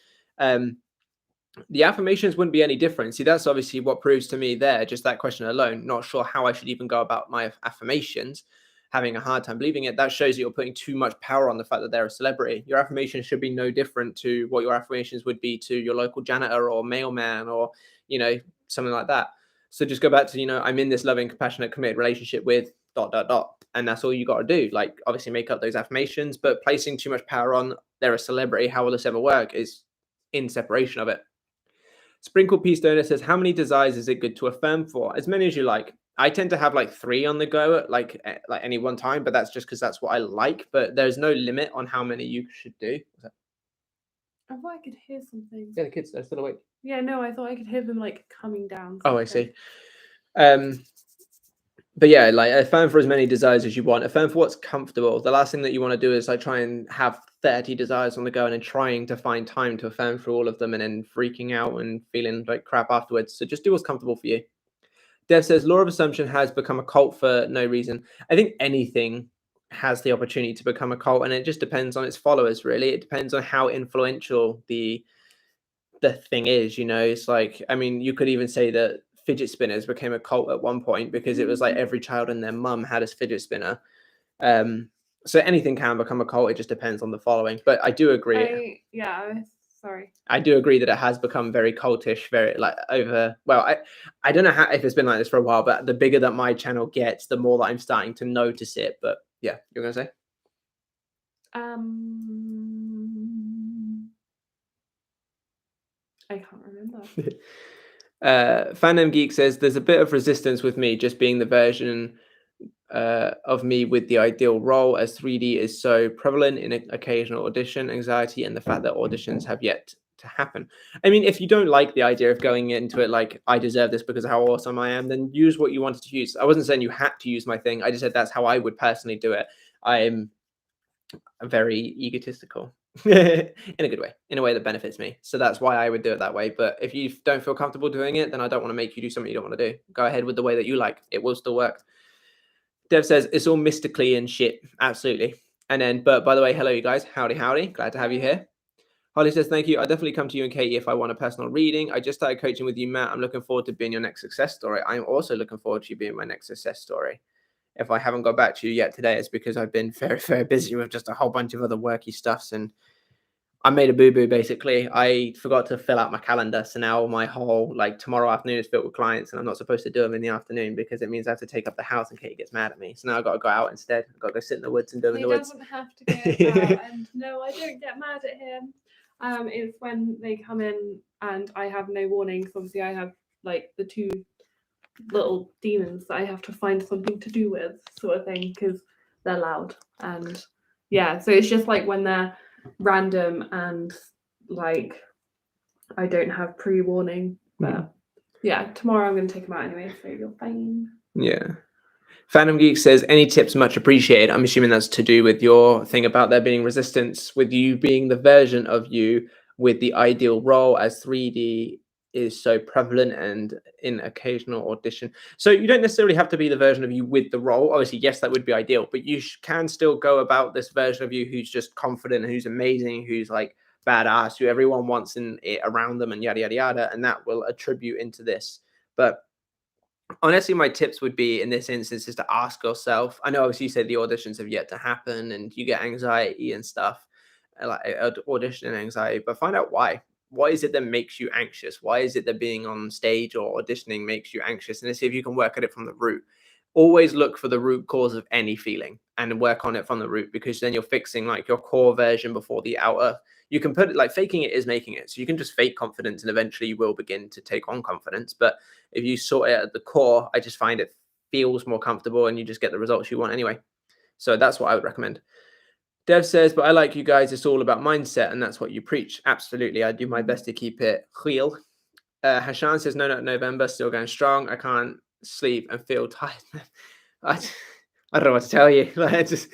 The affirmations wouldn't be any different. See, that's obviously what proves to me there, just that question alone. Not sure how I should even go about my affirmations, having a hard time believing it. That shows that you're putting too much power on the fact that they're a celebrity. Your affirmations should be no different to what your affirmations would be to your local janitor or mailman or, something like that. So just go back to, I'm in this loving, compassionate, committed relationship with ... And that's all you got to do. Like, obviously make up those affirmations, but placing too much power on they're a celebrity, how will this ever work, is in separation of it. Sprinkle Peace Donor says, how many desires is it good to affirm for? As many as you like. I tend to have like 3 on the go at like any one time, but that's just because that's what I like. But there's no limit on how many you should do. I thought I could hear something. Yeah, the kids, they're still awake. Yeah, no, I thought I could hear them like coming down. Oh, I see. But yeah, like affirm for as many desires as you want. Affirm for what's comfortable. The last thing that you want to do is like try and have 30 desires on the go and then trying to find time to affirm for all of them and then freaking out and feeling like crap afterwards. So just do what's comfortable for you. Dev says, Lawofassumption has become a cult for no reason. I think anything has the opportunity to become a cult, and it just depends on its followers, really. It depends on how influential the thing is, It's like, I mean, you could even say that fidget spinners became a cult at one point because it was like every child and their mum had a fidget spinner. So anything can become a cult. It just depends on the following. But I do agree. Sorry. I do agree that it has become very cultish, very like over. Well, I don't know if it's been like this for a while, but the bigger that my channel gets, the more that I'm starting to notice it. But yeah, you're gonna say? I can't remember. Fandom Geek says there's a bit of resistance with me just being the version of me with the ideal role, as 3D is so prevalent in an occasional audition anxiety and the fact that auditions have yet to happen. I mean, if you don't like the idea of going into it like I deserve this because of how awesome I am, then use what you wanted to use. I wasn't saying you had to use my thing. I just said that's how I would personally do it. I'm very egotistical. In a good way, in a way that benefits me. So that's why I would do it that way. But if you don't feel comfortable doing it, then I don't want to make you do something you don't want to do. Go ahead with the way that you like. It will still work. Dev says it's all mystically and shit. Absolutely. And then, but by the way, hello, you guys. Howdy, howdy. Glad to have you here. Holly says, thank you. I'll definitely come to you and Katie if I want a personal reading. I just started coaching with you, Matt. I'm looking forward to being your next success story. I'm also looking forward to you being my next success story. If I haven't got back to you yet today, it's because I've been very, very busy with just a whole bunch of other worky stuffs. And I made a boo-boo, basically. I forgot to fill out my calendar. So now my whole, like, tomorrow afternoon is filled with clients, and I'm not supposed to do them in the afternoon because it means I have to take up the house and Katie gets mad at me. So now I've got to go out instead. I've got to go sit in the woods and do them in the woods. He doesn't have to go out. And no, I don't get mad at him. It's when they come in and I have no warnings. Obviously, I have, like, the 2 little demons that I have to find something to do with, sort of thing, because they're loud. And, yeah, so it's just, like, when they're random and like I don't have pre-warning, but yeah, tomorrow I'm going to take them out anyway, so you're fine. Yeah. Phantom Geek says any tips much appreciated. I'm assuming that's to do with your thing about there being resistance with you being the version of you with the ideal role, as 3D is so prevalent and in occasional audition. So you don't necessarily have to be the version of you with the role. Obviously, yes, that would be ideal, but you can still go about this version of you who's just confident, who's amazing, who's like badass, who everyone wants in it around them, and yada, yada, yada. And that will attribute into this. But honestly, my tips would be in this instance is to ask yourself. I know obviously you said the auditions have yet to happen and you get anxiety and stuff, like audition anxiety, but find out why. What is it that makes you anxious? Why is it that being on stage or auditioning makes you anxious? And see if you can work at it from the root. Always look for the root cause of any feeling and work on it from the root, because then you're fixing like your core version before the outer. You can put it like faking it is making it. So you can just fake confidence and eventually you will begin to take on confidence. But if you sort it at the core, I just find it feels more comfortable and you just get the results you want anyway. So that's what I would recommend. Dev says, but I like you guys. It's all about mindset, and that's what you preach. Absolutely. I do my best to keep it real. Hashan says, no, November, still going strong. I can't sleep and feel tired. I don't know what to tell you. I just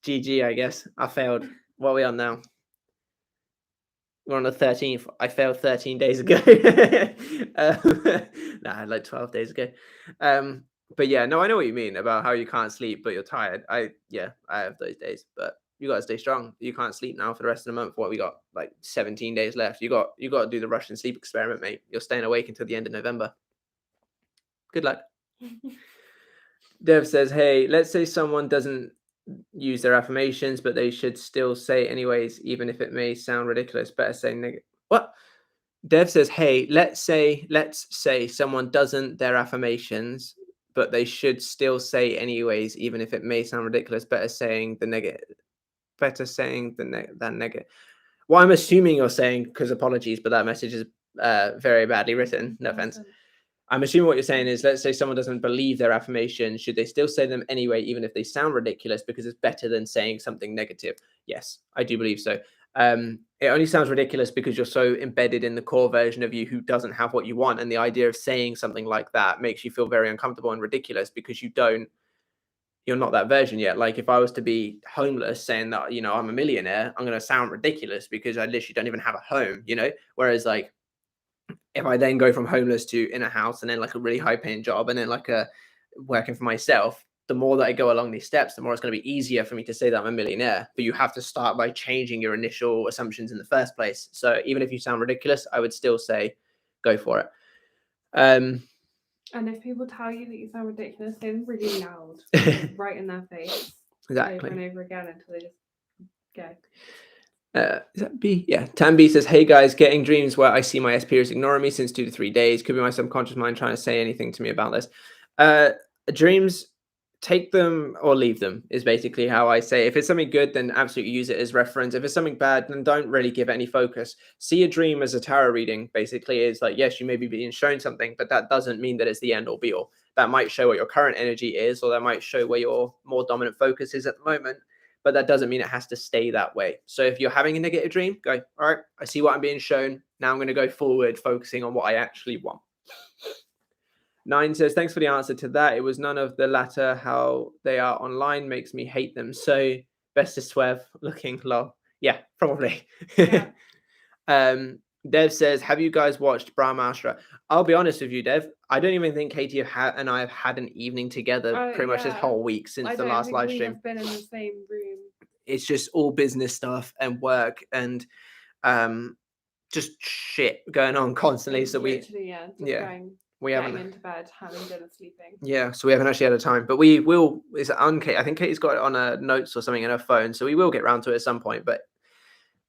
GG, I guess. I failed. What are we on now? We're on the 13th. I failed 13 days ago. Like 12 days ago. But yeah, no, I know what you mean about how you can't sleep, but you're tired. I have those days, but You got to stay strong. You can't sleep now for the rest of the month. What, we got like 17 days left. You got to do the Russian sleep experiment, mate. You're staying awake until the end of November. Good luck. Dev says, hey, let's say someone doesn't use their affirmations, but they should still say anyways, even if it may sound ridiculous. Better say negative. What? Dev says, hey, let's say someone doesn't their affirmations, but they should still say anyways, even if it may sound ridiculous. Better saying than negative. Well, I'm assuming you're saying, because apologies, but that message is very badly written. No offense. I'm assuming what you're saying is, let's say someone doesn't believe their affirmation. Should they still say them anyway, even if they sound ridiculous, because it's better than saying something negative? Yes, I do believe so. It only sounds ridiculous because you're so embedded in the core version of you who doesn't have what you want. And the idea of saying something like that makes you feel very uncomfortable and ridiculous because you're not that version yet. Like if I was to be homeless saying that, you know, I'm a millionaire, I'm going to sound ridiculous because I literally don't even have a home, you know? Whereas like, if I then go from homeless to in a house and then like a really high paying job and then like working for myself, the more that I go along these steps, the more it's going to be easier for me to say that I'm a millionaire. But you have to start by changing your initial assumptions in the first place. So even if you sound ridiculous, I would still say, go for it. And if people tell you that you sound ridiculous, say them really loud, right in their face, exactly, over and over again until they just go. Is that B? Yeah. Tam B says, hey guys, getting dreams where I see my SPers ignoring me since 2 to 3 days. Could be my subconscious mind trying to say anything to me about this. Dreams, take them or leave them is basically how I say. If it's something good, then absolutely use it as reference. If it's something bad, then don't really give it any focus. See a dream as a tarot reading. Basically, is like, yes, you may be being shown something, but that doesn't mean that it's the end all be all. That might show what your current energy is, or that might show where your more dominant focus is at the moment. But that doesn't mean it has to stay that way. So if you're having a negative dream, go, all right, I see what I'm being shown. Now I'm going to go forward, focusing on what I actually want. 9 says, thanks for the answer to that. It was none of the latter. How they are online makes me hate them. So best to swerve looking low. Yeah, probably. Yeah. Dev says, have you guys watched Brahmastra? I'll be honest with you, Dev. I don't even think Katie and I have had an evening together pretty much this whole week since the last live stream. We've been in the same room. It's just all business stuff and work and just shit going on constantly. So we haven't into bed, having dinner, sleeping. Yeah, so we haven't actually had a time, but we will. Is it on Kate? I think Katie's got it on her notes or something in her phone, so we will get around to it at some point. But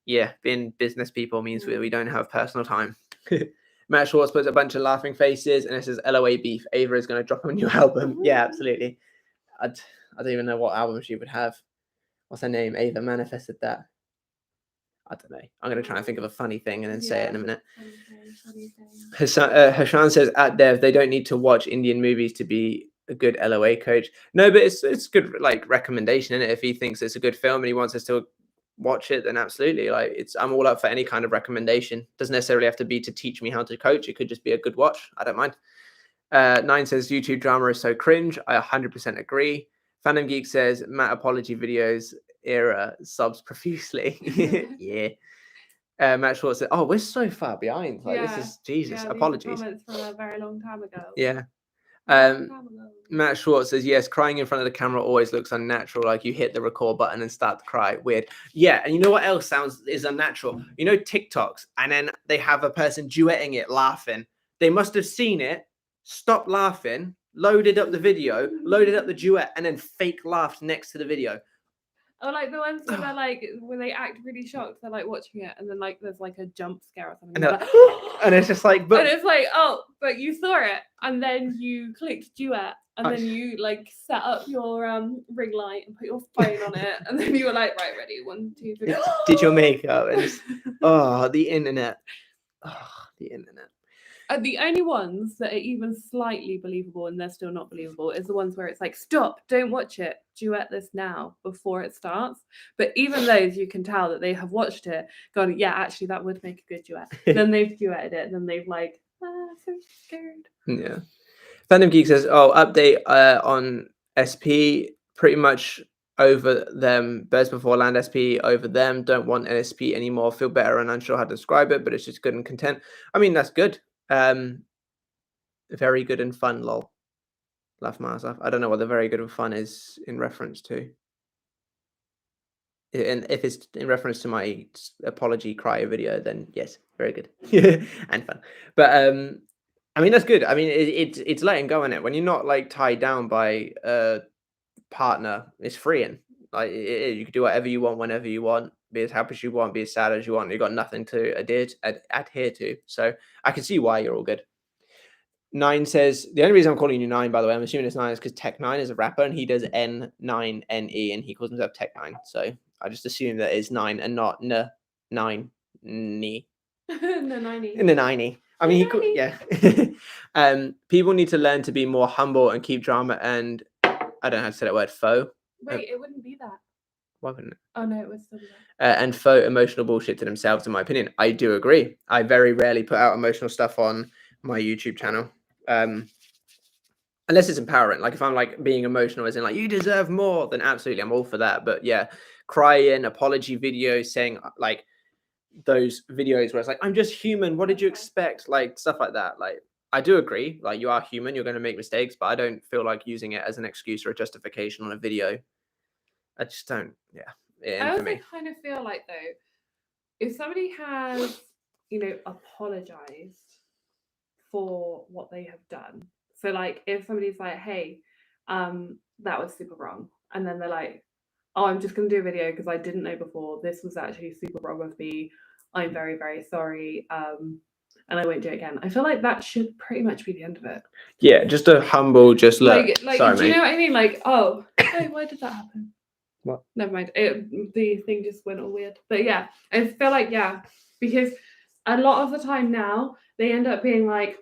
yeah, being business people means we don't have personal time. Matt Schwartz puts a bunch of laughing faces, and it says LOA beef. Ava is going to drop a new album. Yeah, absolutely. I don't even know what album she would have. What's her name? Ava manifested that. I don't know. I'm going to try and think of a funny thing and then say it in a minute. Hashan says, at Dev, they don't need to watch Indian movies to be a good LOA coach. No, but it's good, like, recommendation, isn't it? If he thinks it's a good film and he wants us to watch it, then absolutely. Like, I'm all up for any kind of recommendation. Doesn't necessarily have to be to teach me how to coach. It could just be a good watch. I don't mind. 9 says, YouTube drama is so cringe. I 100% agree. Fandom Geek says, Matt apology videos era subs profusely. Yeah. Matt Schwartz said, oh, we're so far behind. Like, this is Jesus. Apologies. Comments from a very long time ago. Yeah. Matt Schwartz says, yes, crying in front of the camera always looks unnatural, like you hit the record button and start to cry. Weird. Yeah, and you know what else is unnatural? You know, TikToks, and then they have a person duetting it, laughing. They must have seen it, stopped laughing, loaded up the video, loaded up the duet, and then fake laughed next to the video. Oh, like the ones that are like, when they act really shocked, they're like watching it, and then like there's like a jump scare or something. And, like, and it's just like, and it's like, oh, but you saw it, and then you clicked duet, and then you like set up your ring light and put your phone on it, and then you were like, right, ready, 1, 2, 3. Did your makeup? And the internet. Oh, the internet. The only ones that are even slightly believable and they're still not believable is the ones where it's like, stop, don't watch it, duet this now before it starts. But even those, you can tell that they have watched it, gone, yeah, actually that would make a good duet. Then they've duetted it, and then they've like, so scared. Yeah. Fandom Geek says, oh, update on SP, pretty much over them. Birds Before Land SP over them. Don't want NSP anymore. Feel better and unsure how to describe it, but it's just good and content. I mean, that's good. Very good and fun, lol. Laugh myself. I don't know what the very good and fun is in reference to. And if it's in reference to my apology cry video, then yes, very good and fun. But I mean, that's good. I mean, it's letting go in it when you're not like tied down by a partner. It's freeing. Like you can do whatever you want whenever you want. Be as happy as you want. Be as sad as you want. You've got nothing to adhere to. So I can see why you're all good. 9 says, the only reason I'm calling you 9, by the way, I'm assuming it's 9 is because Tech 9 is a rapper and he does N9NE and he calls himself Tech 9. So I just assume that it's 9 and not N9 Ni. N9. I mean, he could, yeah. People need to learn to be more humble and keep drama and I don't know how to say that word, faux. Wait, it wouldn't be that. Why wouldn't it? Oh no, it would still be that. And faux emotional bullshit to themselves, in my opinion. I do agree. I very rarely put out emotional stuff on my YouTube channel. Unless it's empowering, like if I'm like being emotional as in like you deserve more, then absolutely I'm all for that. But yeah, crying, apology videos, saying like those videos where it's like I'm just human, what did you expect, like stuff like that. Like I do agree, like you are human, you're going to make mistakes, but I don't feel like using it as an excuse or a justification on a video. I just don't. I also kind of feel like though, if somebody has apologized for what they have done. So like if somebody's like, hey, that was super wrong. And then they're like, oh, I'm just going to do a video because I didn't know before. This was actually super wrong of me. I'm very, very sorry. And I won't do it again. I feel like that should pretty much be the end of it. Yeah, just a humble, just look. Like sorry, do you know what I mean? Like, oh, hey, why did that happen? What? Never mind. The thing just went all weird. But yeah, I feel like, because a lot of the time now, they end up being like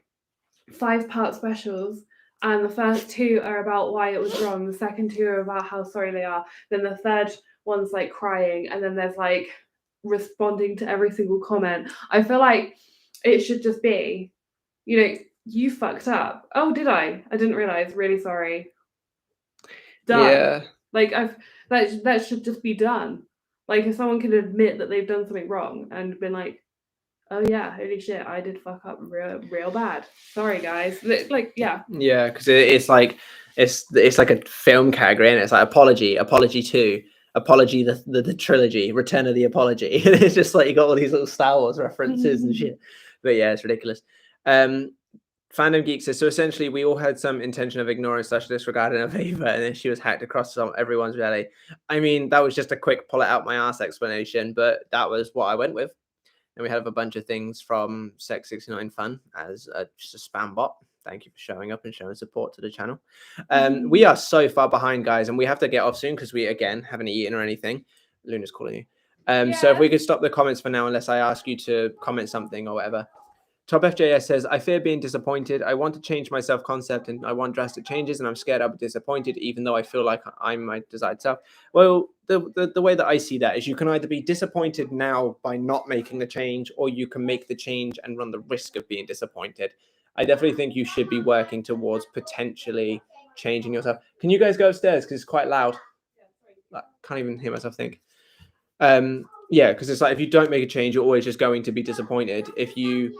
5-part specials, and the first 2 are about why it was wrong, the second 2 are about how sorry they are, then the third one's like crying, and then there's like responding to every single comment. I feel like it should just be, you fucked up. Oh, did I didn't realize, really sorry, done. Yeah, like that should just be done. Like if someone can admit that they've done something wrong and been like, oh yeah, holy shit, I did fuck up real bad. Sorry guys. Like yeah, because it's like it's like a film category, and it's like apology 2, apology the trilogy, Return of the Apology. It's just like you got all these little Star Wars references and shit. But yeah, it's ridiculous. Fandom Geek says, so essentially we all had some intention of ignoring / disregarding a favor, and then she was hacked across everyone's reality. I mean, that was just a quick pull it out my ass explanation, but that was what I went with. And we have a bunch of things from Sex69 Fun as just a spam bot. Thank you for showing up and showing support to the channel. We are so far behind, guys, and we have to get off soon because we, again, haven't eaten or anything. Luna's calling you. So if we could stop the comments for now, unless I ask you to comment something or whatever. Top FJS says, I fear being disappointed. I want to change my self-concept and I want drastic changes, and I'm scared I'll be disappointed, even though I feel like I'm my desired self. Well, the way that I see that is you can either be disappointed now by not making the change, or you can make the change and run the risk of being disappointed. I definitely think you should be working towards potentially changing yourself. Can you guys go upstairs? Because it's quite loud. I can't even hear myself think. Yeah, because it's like if you don't make a change, you're always just going to be disappointed. If you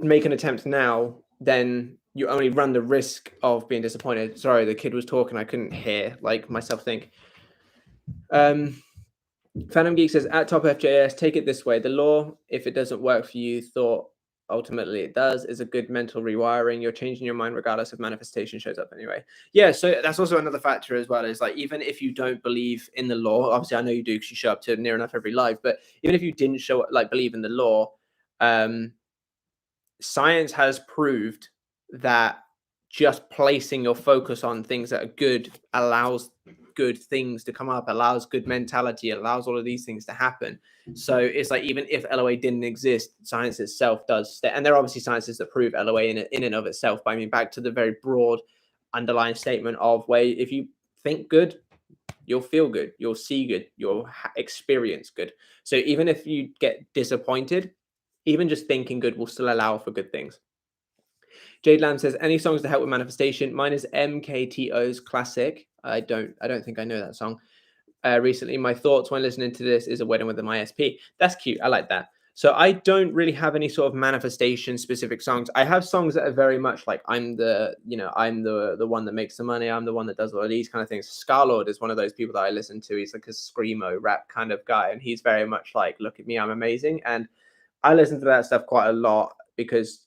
make an attempt now, then you only run the risk of being disappointed. Sorry, the kid was talking. I couldn't hear like myself think. Phantom Geek says, at Top FJS, take it this way. The law, if it doesn't work for you, thought ultimately it does, is a good mental rewiring. You're changing your mind regardless if manifestation shows up anyway. Yeah, so that's also another factor as well, is like even if you don't believe in the law, obviously I know you do because you show up to near enough every live, but even if you didn't show up, like believe in the law, science has proved that just placing your focus on things that are good allows good things to come up, allows good mentality, allows all of these things to happen. So it's like even if LOA didn't exist, science itself does. And there are obviously sciences that prove LOA in and of itself. But I mean, back to the very broad underlying statement of where if you think good, you'll feel good, you'll see good, you'll experience good. So even if you get disappointed, even just thinking good will still allow for good things. Jade Lamb says, any songs to help with manifestation? Mine is MKTO's classic. I don't think I know that song. Recently, my thoughts when listening to this is a wedding with an ISP. That's cute. I like that. So I don't really have any sort of manifestation specific songs. I have songs that are very much like I'm the one that makes the money. I'm the one that does all of these kind of things. Scarlord is one of those people that I listen to. He's like a screamo rap kind of guy, and he's very much like, look at me, I'm amazing. And I listen to that stuff quite a lot because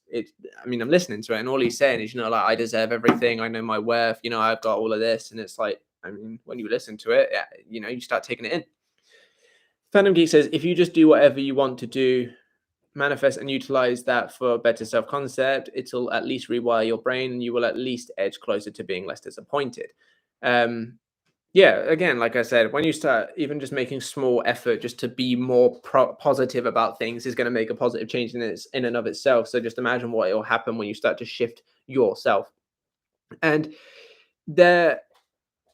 I'm listening to it, and all he's saying is, like, I deserve everything. I know my worth. I've got all of this, and it's like, when you listen to it, you start taking it in. Phantom Geek says, if you just do whatever you want to do, manifest and utilize that for better self-concept, it'll at least rewire your brain and you will at least edge closer to being less disappointed. Again, like I said, when you start even just making small effort just to be more positive about things is going to make a positive change in and of itself. So just imagine what will happen when you start to shift yourself. And there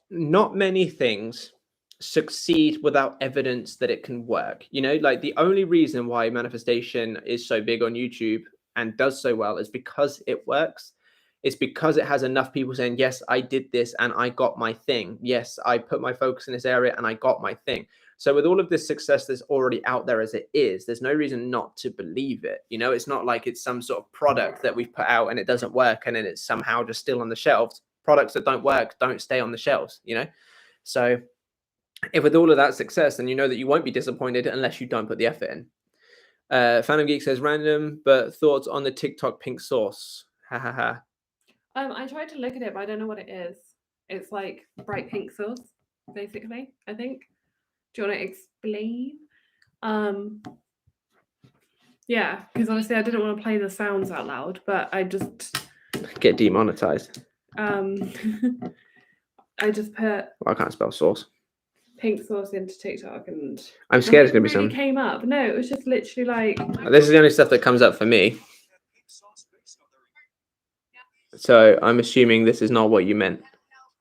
not many things succeed without evidence that it can work. Like the only reason why manifestation is so big on YouTube and does so well is because it works. It's because it has enough people saying, yes, I did this and I got my thing. Yes, I put my focus in this area and I got my thing. So with all of this success that's already out there as it is, there's no reason not to believe it. It's not like it's some sort of product that we've put out and it doesn't work and then it's somehow just still on the shelves. Products that don't work don't stay on the shelves, So if with all of that success, then you know that you won't be disappointed unless you don't put the effort in. Phantom Geek says, random, but thoughts on the TikTok pink sauce. Ha ha ha. I tried to look at it, but I don't know what it is. It's like bright pink sauce, basically, I think. Do you want to explain? Yeah, because honestly, I didn't want to play the sounds out loud, but I just... Get demonetized. I just put... I can't spell sauce. Pink sauce into TikTok and... I'm scared it's going to be some... some... came up. No, it was just literally like... This is the only stuff that comes up for me. So I'm assuming this is not what you meant.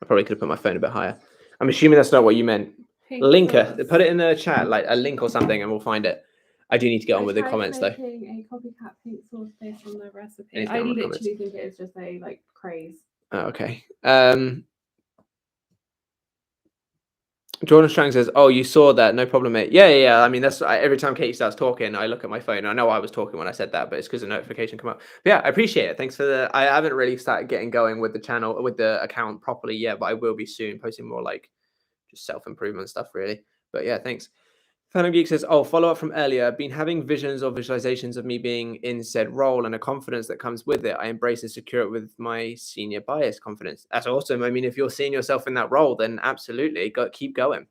I probably could have put my phone a bit higher. I'm assuming that's not what you meant. Linker. Put it in the chat, like a link or something, and we'll find it. I do need to get on with the comments, though. A copycat pink sauce based on the recipe. I literally think it is just a craze. Oh, okay. Jordan Strang says, "Oh, you saw that? No problem, mate." Yeah. That's every time Katie starts talking, I look at my phone. I know I was talking when I said that, but it's because a notification come up. But yeah, I appreciate it. Thanks for the. I haven't really started getting going with the channel, with the account properly yet, but I will be soon, posting more just self-improvement stuff, really. But yeah, thanks. Phantom Geek says, "Oh, follow up from earlier. Been having visions or visualizations of me being in said role and a confidence that comes with it. I embrace and secure it with my senior bias confidence." That's awesome. If you're seeing yourself in that role, then absolutely, keep going.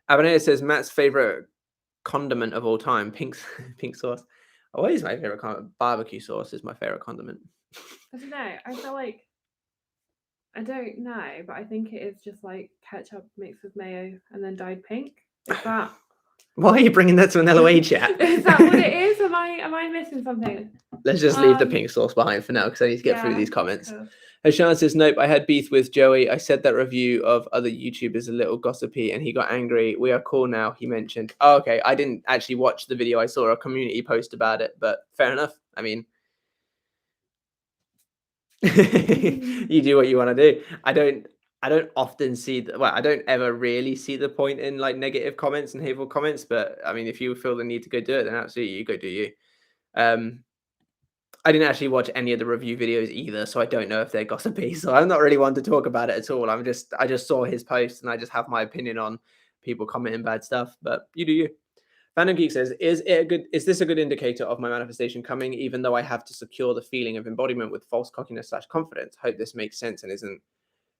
Aboneta says, Matt's favorite condiment of all time, pink sauce. What is my favorite condiment? Barbecue sauce is my favorite condiment. I don't know. I feel like I don't know, but I think it is just like ketchup mixed with mayo and then dyed pink. Is that? Why are you bringing that to an LOA chat? Is that what it is? Am I missing something? Let's just leave the pink sauce behind for now because I need to get through these comments. Cool. Hashan says, nope, I had beef with Joey. I said that review of other YouTubers a little gossipy and he got angry. We are cool now, he mentioned. Oh, okay. I didn't actually watch the video. I saw a community post about it, but fair enough. You do what you want to do. I don't often see I don't ever really see the point in negative comments and hateful comments, but if you feel the need to go do it, then absolutely you go do you. I didn't actually watch any of the review videos either, so I don't know if they're gossipy. So I'm not really one to talk about it at all. I just saw his post and I just have my opinion on people commenting bad stuff, but you do you. Phantom Geek says, is this a good indicator of my manifestation coming, even though I have to secure the feeling of embodiment with false cockiness / confidence? Hope this makes sense and isn't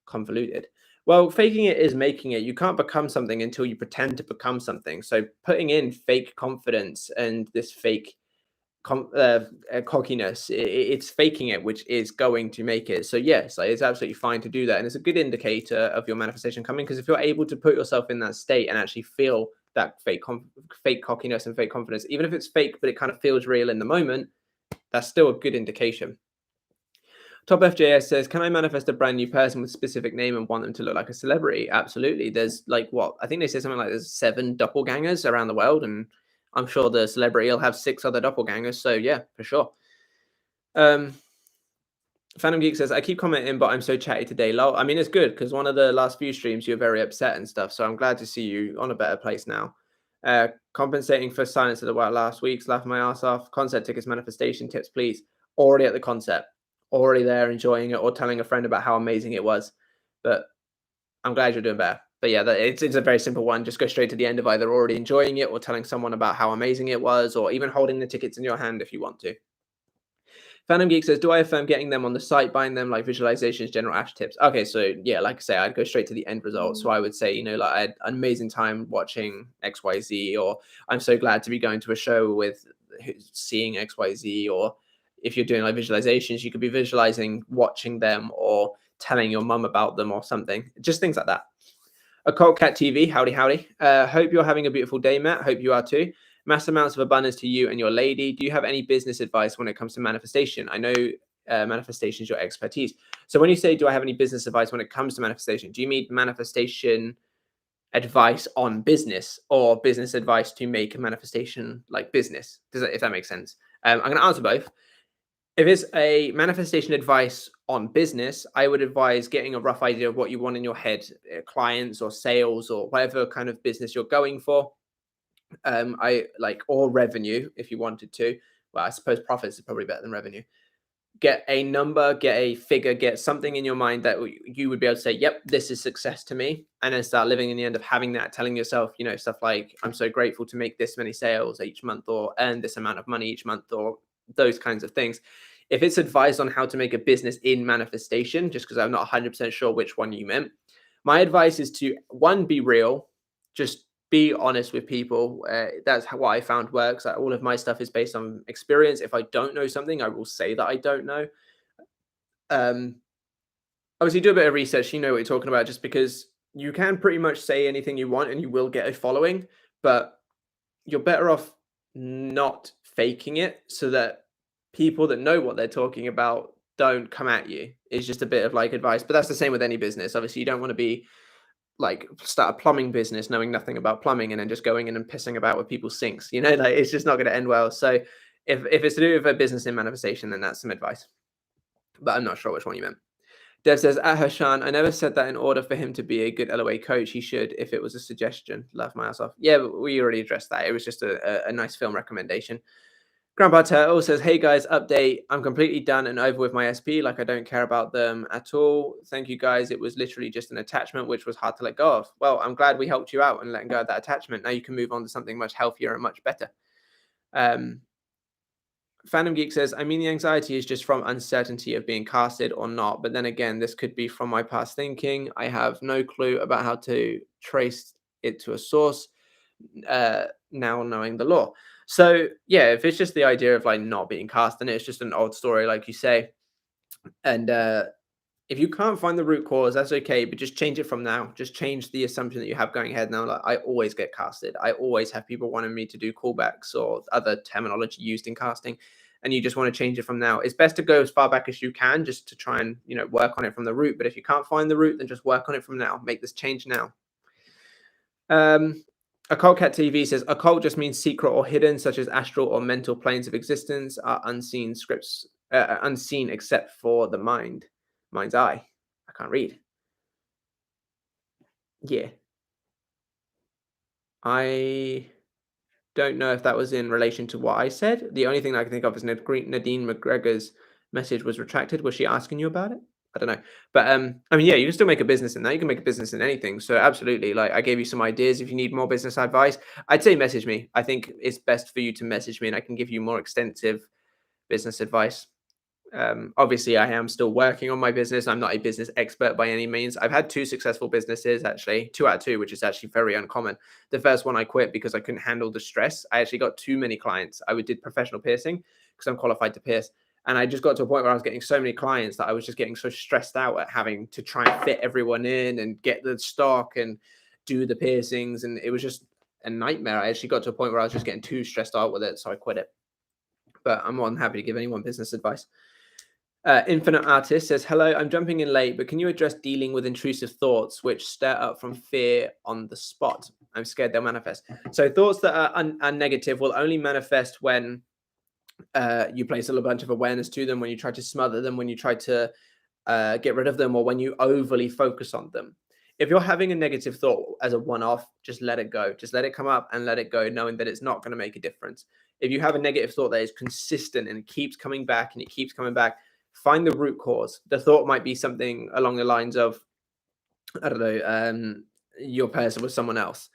convoluted. Well, faking it is making it. You can't become something until you pretend to become something. So putting in fake confidence and this fake cockiness, it's faking it, which is going to make it. So yes, it's absolutely fine to do that, and it's a good indicator of your manifestation coming, because if you're able to put yourself in that state and actually feel that fake cockiness and fake confidence, even if it's fake but it kind of feels real in the moment, that's still a good indication. Top FJS says, can I manifest a brand new person with a specific name and want them to look like a celebrity? Absolutely. There's I think they say something like there's 7 doppelgangers around the world, and I'm sure the celebrity will have 6 other doppelgangers. So yeah, for sure. Phantom Geek says, I keep commenting, but I'm so chatty today. Lol. It's good because one of the last few streams you were very upset and stuff. So I'm glad to see you on a better place now. Compensating for silence of the last week's, laughing my ass off. Concert tickets, manifestation tips, please. Already at the concert, already there enjoying it, or telling a friend about how amazing it was. But I'm glad you're doing better. But yeah, it's a very simple one. Just go straight to the end of either already enjoying it or telling someone about how amazing it was, or even holding the tickets in your hand if you want to. Phantom Geek says, do I affirm getting them on the site, buying them, like visualizations, general ash tips? Okay, so yeah, like I say, I'd go straight to the end result. So I would say, like I had an amazing time watching XYZ, or I'm so glad to be going to a show with seeing XYZ, or if you're doing like visualizations, you could be visualizing watching them or telling your mum about them or something. Just things like that. Occult Cat TV, howdy, howdy. Hope you're having a beautiful day, Matt. Hope you are too. Mass amounts of abundance to you and your lady. Do you have any business advice when it comes to manifestation? I know manifestation is your expertise. So when you say, do I have any business advice when it comes to manifestation, do you mean manifestation advice on business, or business advice to make a manifestation like business? If that makes sense. I'm going to answer both. If it's a manifestation advice on business, I would advise getting a rough idea of what you want in your head, clients or sales or whatever kind of business you're going for. Or revenue if you wanted to. Well, I suppose profits is probably better than revenue. Get a number, get a figure, get something in your mind that you would be able to say, yep, this is success to me. And then start living in the end of having that, telling yourself, stuff like, I'm so grateful to make this many sales each month, or earn this amount of money each month, or those kinds of things. If it's advice on how to make a business in manifestation, just because I'm not 100% sure which one you meant, my advice is to, one, be real, just be honest with people. That's what I found works. All of my stuff is based on experience. If I don't know something, I will say that I don't know. Obviously, do a bit of research. You know what you're talking about, just because you can pretty much say anything you want and you will get a following, but you're better off not faking it, so that people that know what they're talking about don't come at you. It's just a bit of like advice, but that's the same with any business. Obviously, you don't want to be like start a plumbing business knowing nothing about plumbing and then just going in and pissing about with people's sinks. It's just not going to end well. So if it's to do with a business in manifestation, then that's some advice, but I'm not sure which one you meant. Dev says, Hashan, I never said that in order for him to be a good LOA coach, he should, if it was a suggestion. Laugh my ass off. Yeah, but we already addressed that. It was just a nice film recommendation. Grandpa Turtle says, hey guys, update. I'm completely done and over with my SP. Like, I don't care about them at all. Thank you guys. It was literally just an attachment, which was hard to let go of. Well, I'm glad we helped you out and letting go of that attachment. Now you can move on to something much healthier and much better. Phantom Geek says, I mean, the anxiety is just from uncertainty of being casted or not. But then again, this could be from my past thinking. I have no clue about how to trace it to a source now knowing the law. So yeah, if it's just the idea of like not being cast, then it's just an old story, like you say. And if you can't find the root cause, that's okay, but just change it from now. Just change the assumption that you have going ahead now. Like, I always get casted. I always have people wanting me to do callbacks or other terminology used in casting. And you just want to change it from now. It's best to go as far back as you can, just to try and work on it from the root. But if you can't find the root, then just work on it from now. Make this change now. Occult Cat TV says, occult just means secret or hidden, such as astral or mental planes of existence are unseen scripts, unseen except for the mind's eye. I can't read. Yeah. I don't know if that was in relation to what I said. The only thing I can think of is Nadine McGregor's message was retracted. Was she asking you about it? I don't know. But I mean, yeah, you can still make a business in that. You can make a business in anything. So absolutely, like, I gave you some ideas. If you need more business advice, I'd say message me. I think it's best for you to message me and I can give you more extensive business advice. Obviously, I am still working on my business. I'm not a business expert by any means. I've had 2 successful businesses, actually, 2 out of 2, which is actually very uncommon. The first one I quit because I couldn't handle the stress. I actually got too many clients. I did professional piercing because I'm qualified to pierce. And I just got to a point where I was getting so many clients that I was just getting so stressed out at having to try and fit everyone in and get the stock and do the piercings. And it was just a nightmare. I actually got to a point where I was just getting too stressed out with it. So I quit it. But I'm more than happy to give anyone business advice. Infinite Artist says, hello, I'm jumping in late, but can you address dealing with intrusive thoughts which stir up from fear on the spot? I'm scared they'll manifest. So thoughts that are negative will only manifest when you place a bunch of awareness to them, when you try to smother them, when you try to get rid of them, or when you overly focus on them. If you're having a negative thought as a one-off, just let it go. Just let it come up and let it go, knowing that it's not going to make a difference. If you have a negative thought that is consistent and it keeps coming back and it keeps coming back, find the root cause. The thought might be something along the lines of, I don't know, your person with someone else.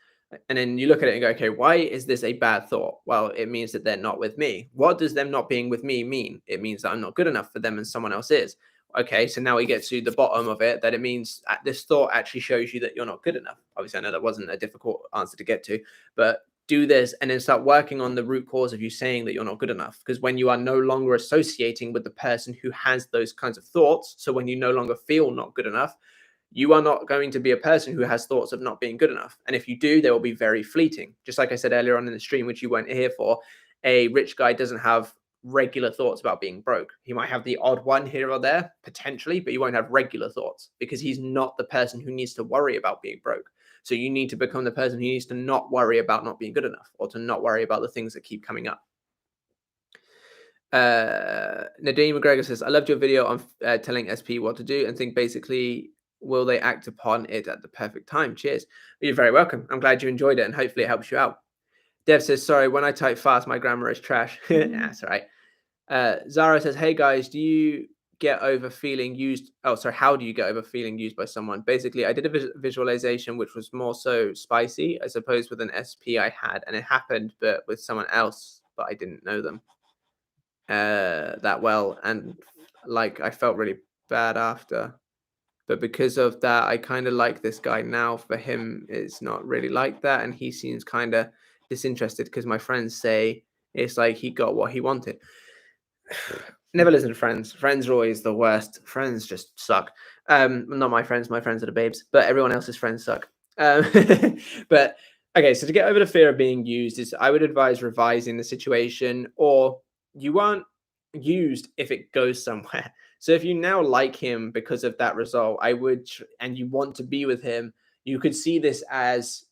And then you look at it and go, okay, why is this a bad thought? Well, it means that they're not with me. What does them not being with me mean? It means that I'm not good enough for them and someone else is. Okay, so now we get to the bottom of it, that it means this thought actually shows you that you're not good enough. Obviously, I know that wasn't a difficult answer to get to, but do this and then start working on the root cause of you saying that you're not good enough. Because when you are no longer associating with the person who has those kinds of thoughts, so when you no longer feel not good enough, you are not going to be a person who has thoughts of not being good enough. And if you do, they will be very fleeting. Just like I said earlier on in the stream, which you weren't here for, a rich guy doesn't have regular thoughts about being broke. He might have the odd one here or there, potentially, but you won't have regular thoughts because he's not the person who needs to worry about being broke. So you need to become the person who needs to not worry about not being good enough, or to not worry about the things that keep coming up. Nadine McGregor says, I loved your video on telling SP what to do, and think basically, will they act upon it at the perfect time? Cheers. You're very welcome. I'm glad you enjoyed it, and hopefully it helps you out. Dev says, sorry, when I type fast, my grammar is trash. That's all right. Zara says, hey guys, do you get over feeling used? Oh, sorry. How do you get over feeling used by someone? Basically, I did a visualization, which was more so spicy, I suppose, with an SP I had, and it happened, but with someone else, but I didn't know them that well. And like, I felt really bad after. But because of that, I kind of like this guy now. For him, it's not really like that. And he seems kind of disinterested because my friends say it's like he got what he wanted. Never listen to friends. Friends are always the worst. Friends just suck. Not my friends. My friends are the babes. But everyone else's friends suck. But okay, so to get over the fear of being used is, I would advise revising the situation, or you aren't used if it goes somewhere. So if you now like him because of that result, I would, and you want to be with him, you could see this as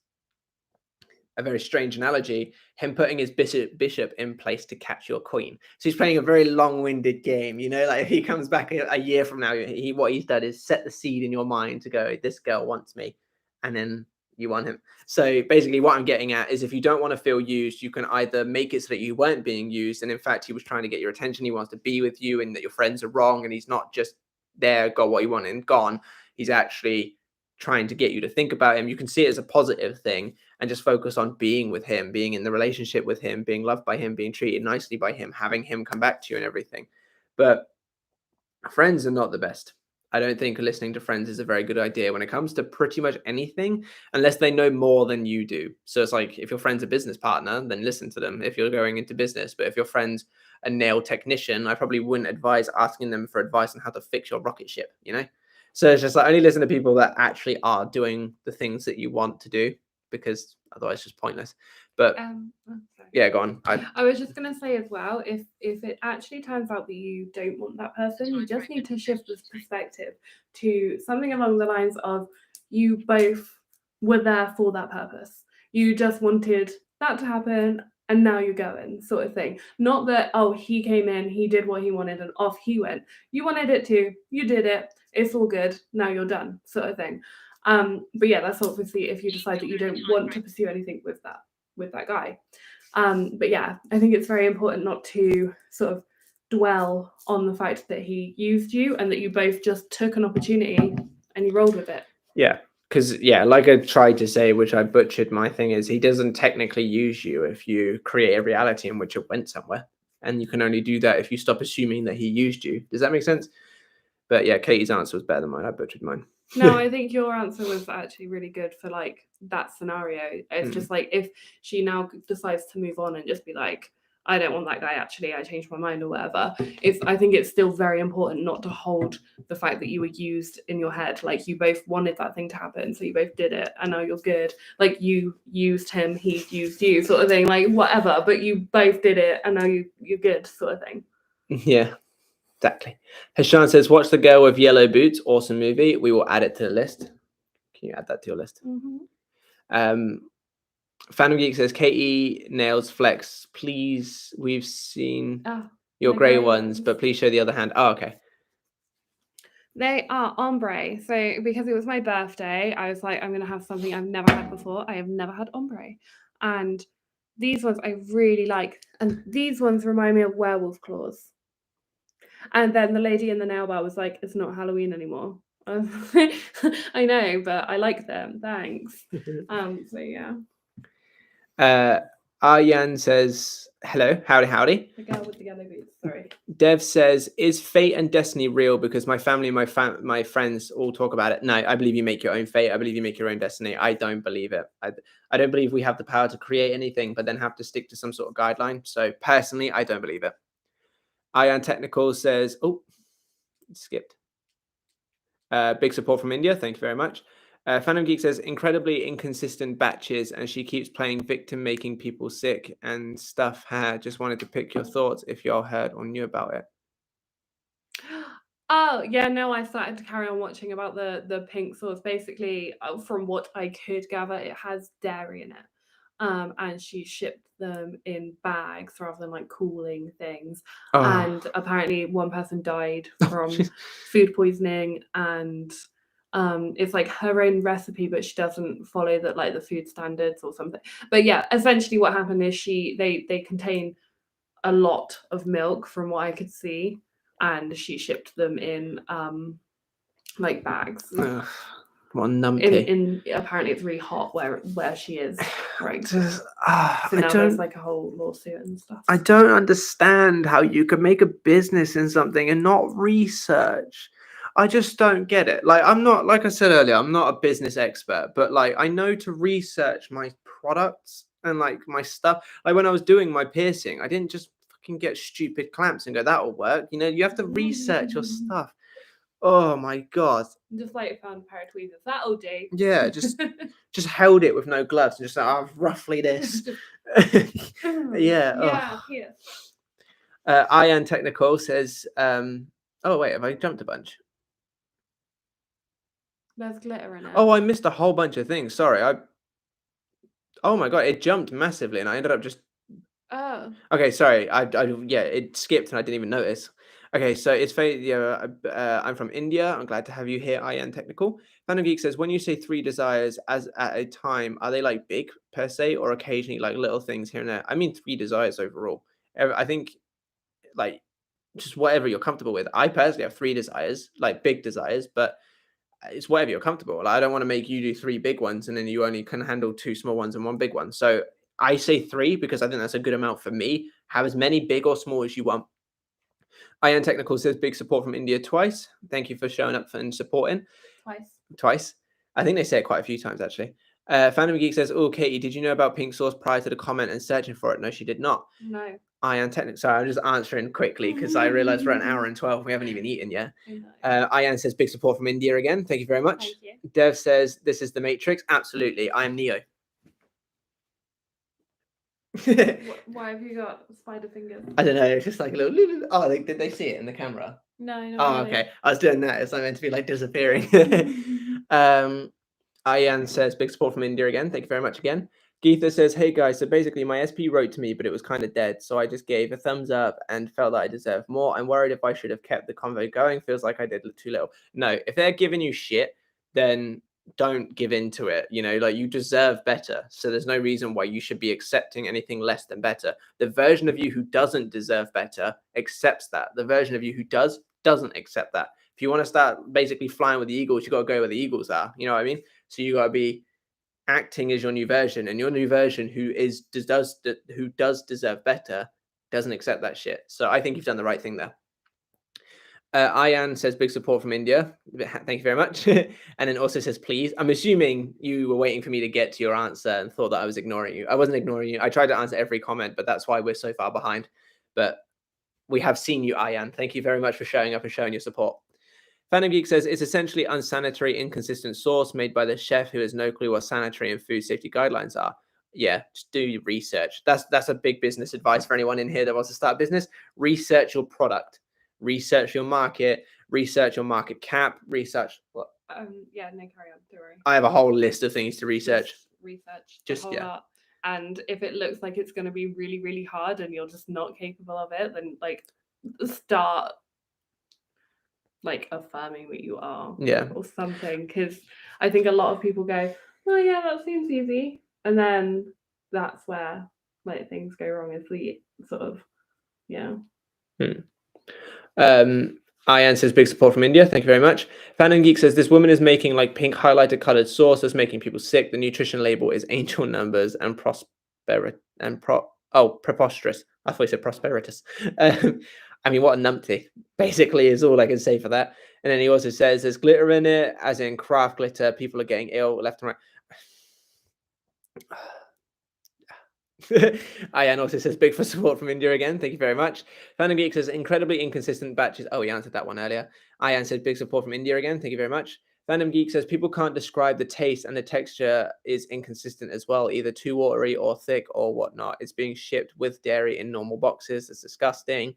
a very strange analogy, him putting his bishop in place to catch your queen. So he's playing a very long-winded game, you know, like if he comes back a year from now, what he's done is set the seed in your mind to go, this girl wants me, and then you want him. So basically what I'm getting at is, if you don't want to feel used, you can either make it so that you weren't being used, and in fact he was trying to get your attention, he wants to be with you, and that your friends are wrong, and he's not just there, got what he wanted and gone. He's actually trying to get you to think about him. You can see it as a positive thing and just focus on being with him, being in the relationship with him, being loved by him, being treated nicely by him, having him come back to you and everything. But friends are not the best. I don't think listening to friends is a very good idea when it comes to pretty much anything, unless they know more than you do. So it's like, if your friend's a business partner, then listen to them if you're going into business. But if your friend's a nail technician, I probably wouldn't advise asking them for advice on how to fix your rocket ship, you know? So it's just like, only listen to people that actually are doing the things that you want to do, because otherwise it's just pointless. But yeah, go on. I was just going to say as well, if it actually turns out that you don't want that person, you just need to shift this perspective to something along the lines of, you both were there for that purpose. You just wanted that to happen, and now you're going, sort of thing. Not that, oh, he came in, he did what he wanted, and off he went. You wanted it too, you did it, it's all good, now you're done, sort of thing. But yeah, that's obviously if you decide that you don't want to pursue anything with that guy. But yeah, I think it's very important not to sort of dwell on the fact that he used you, and that you both just took an opportunity and you rolled with it. Yeah, because yeah, like I tried to say, which I butchered, my thing is, he doesn't technically use you if you create a reality in which it went somewhere, and you can only do that if you stop assuming that he used you. Does that make sense? But yeah, Katie's answer was better than mine. I butchered mine. No, I think your answer was actually really good for like that scenario. It's just like, if she now decides to move on and just be like, I don't want that guy, actually, I changed my mind or whatever. I think it's still very important not to hold the fact that you were used in your head. Like, you both wanted that thing to happen, so you both did it, and now you're good. Like, you used him, he used you, sort of thing, like whatever, but you both did it and now you're good, sort of thing. Yeah. Exactly. Hashan says, watch The Girl with Yellow Boots. Awesome movie. We will add it to the list. Can you add that to your list? Phantom Geek says, Katie nails flex. Please, we've seen your grey ones, but please show the other hand. Oh, okay. They are ombre. So because it was my birthday, I was like, I'm gonna have something I've never had before. I have never had ombre, and these ones I really like, and these ones remind me of werewolf claws. And then the lady in the nail bar was like, "It's not Halloween anymore." I know, but I like them. Thanks. So yeah. Aryan says, hello, howdy. The girl with the yellow boots. Sorry. Dev says, is fate and destiny real? Because my family and my friends all talk about it. No, I believe you make your own fate. I believe you make your own destiny. I don't believe it. I don't believe we have the power to create anything, but then have to stick to some sort of guideline. So personally, I don't believe it. Ian Technical says, oh, skipped. Big support from India. Thank you very much. Phantom Geek says, incredibly inconsistent batches, and she keeps playing victim, making people sick and stuff. Just wanted to pick your thoughts if y'all heard or knew about it. Oh yeah, no, I started to carry on watching about the pink sauce. Basically, from what I could gather, it has dairy in it. And she shipped them in bags rather than like cooling things. Oh. And apparently one person died from food poisoning, and it's like her own recipe, but she doesn't follow that like the food standards or something. But yeah, essentially what happened is they contain a lot of milk from what I could see, and she shipped them in like bags. What numpty. In apparently it's really hot where she is, right? So now there's like a whole lawsuit and stuff. I don't understand how you could make a business in something and not research. I just don't get it. Like, I'm not, like I said earlier, I'm not a business expert, but like I know to research my products and like my stuff. Like when I was doing my piercing, I didn't just fucking get stupid clamps and go, that'll work. You know, you have to research your stuff. Oh my god. Just like found a pair of tweezers. That'll do. Yeah, just held it with no gloves and just like, oh, roughly this. Yeah. Yeah, here. Ian Technical says, oh wait, have I jumped a bunch? There's glitter in it. Oh, I missed a whole bunch of things. Sorry. Oh my god, it jumped massively and I ended up just. Oh. Okay, sorry. Yeah, it skipped and I didn't even notice. Okay, so it's I'm from India. I'm glad to have you here, Ian Technical. Phantom Geek says, when you say 3 desires as at a time, are they like big per se or occasionally like little things here and there? I mean 3 desires overall. I think like just whatever you're comfortable with. I personally have 3 desires, like big desires, but it's whatever you're comfortable. Like, I don't want to make you do 3 big ones and then you only can handle 2 small ones and 1 big one. So I say 3 because I think that's a good amount for me. Have as many big or small as you want. Ian Technical says big support from India twice. Thank you for showing up and supporting. Twice. I think they say it quite a few times actually. Phantom Geek says, oh, Katie, did you know about pink sauce prior to the comment and searching for it? No, she did not. No. Ian Technical. Sorry, I'm just answering quickly because I realized we're at 1 hour and 12. We haven't even eaten yet. Ian says big support from India again. Thank you very much. Thank you. Dev says this is the Matrix. Absolutely. I am Neo. Why have you got spider fingers? I don't know. It's just like a little. Oh, did they see it in the camera? No. Oh, okay. I was doing that. It's like meant to be like disappearing. Ian says big support from India again. Thank you very much again. Geetha says, hey guys, so basically my SP wrote to me, but it was kind of dead. So I just gave a thumbs up and felt that I deserved more. I'm worried if I should have kept the convo going. Feels like I did too little. No, if they're giving you shit, then don't give in to it. You know, like you deserve better. So there's no reason why you should be accepting anything less than better. The version of you who doesn't deserve better accepts that. The version of you who doesn't accept that. If you want to start basically flying with the eagles, you got to go where the eagles are. You know what I mean? So you got to be acting as your new version, and your new version who does deserve better doesn't accept that shit. So I think you've done the right thing there. Ian says big support from India. Thank you very much. And then also says please. I'm assuming you were waiting for me to get to your answer and thought that I was ignoring you. I wasn't ignoring you. I tried to answer every comment, but that's why we're so far behind. But we have seen you, Ian. Thank you very much for showing up and showing your support. Phantom Geek says it's essentially unsanitary, inconsistent sauce made by the chef who has no clue what sanitary and food safety guidelines are. Yeah, just do your research. That's a big business advice for anyone in here that wants to start a business. Research your product, research your market, research your market cap, research what? Yeah, no, carry on. Don't worry. I have a whole list of things to research. Just a whole lot. And if it looks like it's going to be really, really hard and you're just not capable of it, then like start like affirming that you are, Yeah. or something. Because I think a lot of people go, oh yeah, that seems easy, and then that's where like things go wrong. Is the sort of Ian says big support from India. Thank you very much. Fan and Geek says this woman is making like pink highlighted colored sauce that's making people sick. The nutrition label is angel numbers and preposterous. I thought he said prosperitus. I mean, what a numpty, basically, is all I can say for that. And then he also says there's glitter in it, as in craft glitter. People are getting ill left and right. Ian also says big for support from India again. Thank you very much. Fan and Geek says incredibly inconsistent batches. Oh, he answered that one earlier. Ian said big support from India again. Thank you very much. Fandom Geek says people can't describe the taste and the texture is inconsistent as well, either too watery or thick or whatnot. It's being shipped with dairy in normal boxes. It's disgusting.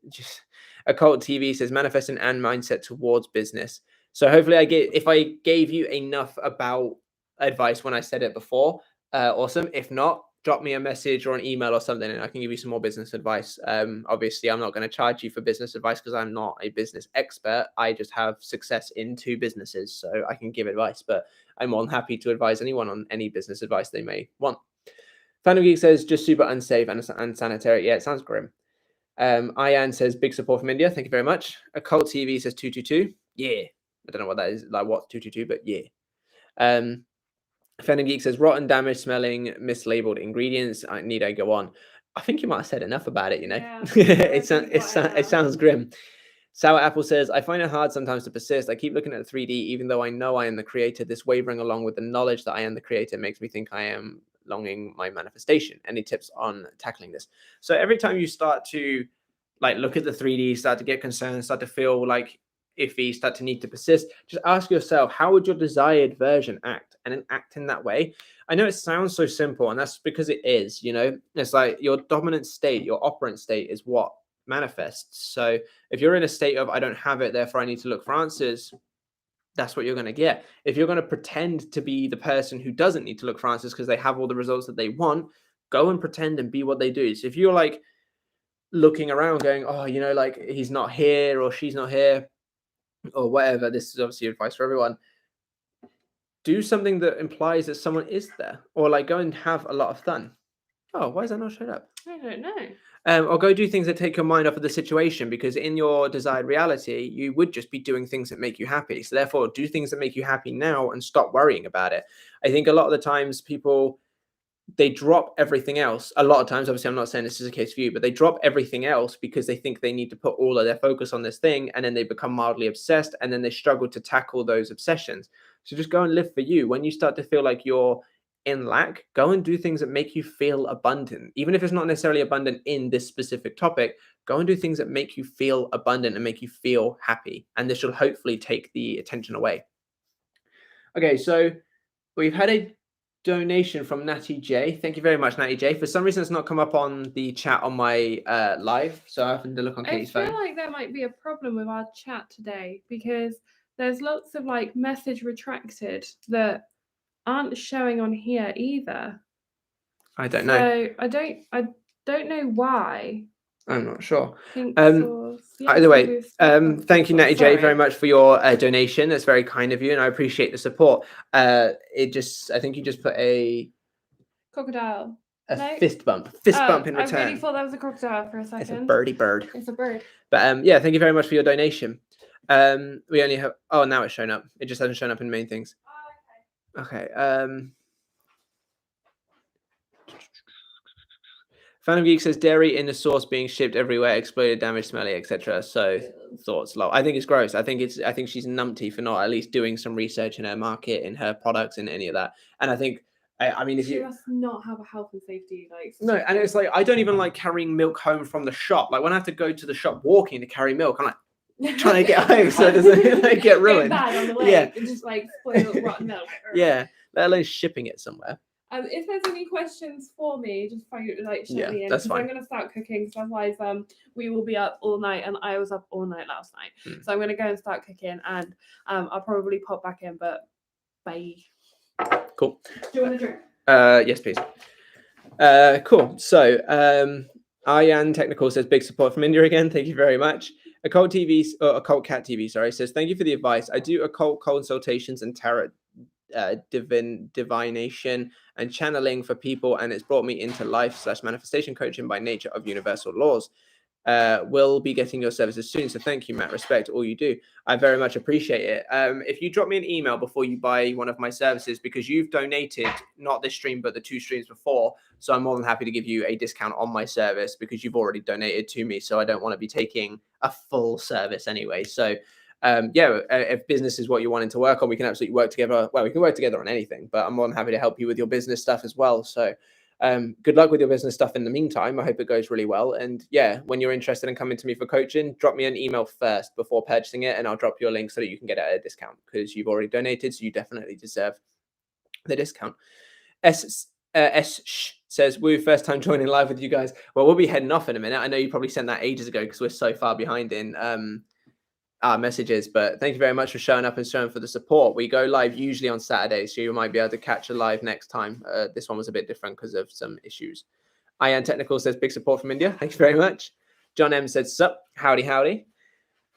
Just Occult TV says manifesting and mindset towards business. So hopefully if I gave you enough about advice when I said it before, awesome. If not, drop me a message or an email or something and I can give you some more business advice. Obviously, I'm not going to charge you for business advice because I'm not a business expert. I just have success in 2 businesses, so I can give advice, but I'm more than happy to advise anyone on any business advice they may want. Fan of Geek says just super unsafe and unsanitary. Yeah, it sounds grim. Ian says big support from India. Thank you very much. Occult TV says 222. Yeah. I don't know what that is, like what's 222, but yeah. Fan and Geek says rotten, damaged, smelling, mislabeled ingredients. Need I go on? I think you might have said enough about it, you know. Yeah, it sounds grim. Sour Apple says, I find it hard sometimes to persist. I keep looking at the 3D, even though I know I am the creator. This wavering along with the knowledge that I am the creator makes me think I am longing my manifestation. Any tips on tackling this? So every time you start to like look at the 3D, start to get concerned, start to feel like iffy, start to need to persist, just ask yourself, how would your desired version act? And then act in that way. I know it sounds so simple, and that's because it is, you know. It's like your dominant state, your operant state is what manifests. So if you're in a state of I don't have it, therefore I need to look for answers, that's what you're going to get. If you're going to pretend to be the person who doesn't need to look for answers because they have all the results that they want, go and pretend and be what they do. So if you're like looking around going, oh, you know, like he's not here or she's not here or whatever, this is obviously advice for everyone. Do something that implies that someone is there, or like go and have a lot of fun. Oh, why is that not showing up? I don't know. Or go do things that take your mind off of the situation, because in your desired reality, you would just be doing things that make you happy. So therefore, do things that make you happy now and stop worrying about it. I think a lot of the times people, they drop everything else. A lot of times, obviously, I'm not saying this is the case for you, but they drop everything else because they think they need to put all of their focus on this thing, and then they become mildly obsessed, and then they struggle to tackle those obsessions. So just go and live for you. When you start to feel like you're in lack, go and do things that make you feel abundant. Even if it's not necessarily abundant in this specific topic, go and do things that make you feel abundant and make you feel happy. And this will hopefully take the attention away. Okay, so we've had a donation from Natty J. Thank you very much, Natty J. For some reason, it's not come up on the chat on my live, so I have to look on Katie's phone. I feel like there might be a problem with our chat today because there's lots of like message retracted that aren't showing on here either. I don't know. I don't know why. I'm not sure. Either way, thank you, Natty J, very much for your donation. That's very kind of you, and I appreciate the support. I think you just put a crocodile. Fist bump in return. I really thought that was a crocodile for a second. It's a birdie bird. It's a bird. But yeah, thank you very much for your donation. We only have, oh, now it's shown up. It just hasn't shown up in main things. Oh, okay. Fan of Geek says dairy in the sauce being shipped everywhere, exploded, damaged, smelly, etc. So thoughts low. I think it's gross. I think she's numpty for not at least doing some research in her market, in her products, in any of that. And I think, I mean, if she must not have a health and safety like. No, and it's like I don't even like carrying milk home from the shop. Like when I have to go to the shop walking to carry milk, I'm like trying to get home so it doesn't like, get ruined. Bad on the way. Yeah, and just like spoil rotten milk. Yeah, let alone shipping it somewhere. If there's any questions for me, just shout me in. That's fine. I'm going to start cooking, so otherwise we will be up all night, and I was up all night last night. So I'm going to go and start cooking, and I'll probably pop back in, but bye. Cool. Do you want a drink? Yes, please. Cool. So Aryan Technical says big support from India again. Thank you very much. Occult TV, or Occult Cat TV, sorry, says, thank you for the advice. I do occult consultations and tarot divination and channeling for people, and it's brought me into life/manifestation coaching by nature of universal laws. Will be getting your services soon, so thank you, Matt. Respect all you do. I very much appreciate it. If you drop me an email before you buy one of my services, because you've donated not this stream but the 2 streams before, so I'm more than happy to give you a discount on my service because you've already donated to me, so I don't want to be taking a full service anyway. So if business is what you're wanting to work on, we can absolutely work together. Well, we can work together on anything, but I'm more than happy to help you with your business stuff as well. So good luck with your business stuff in the meantime. I hope it goes really well. And yeah, when you're interested in coming to me for coaching, drop me an email first before purchasing it, and I'll drop you a link so that you can get it at a discount, because you've already donated, so you definitely deserve the discount. Says, woo, first time joining live with you guys. Well, we'll be heading off in a minute. I know you probably sent that ages ago because we're so far behind in our messages, but thank you very much for showing up and showing for the support. We go live usually on Saturdays, so you might be able to catch a live next time. This one was a bit different because of some issues. Ian Technical says, big support from India. Thank you very much. John M says, sup, howdy.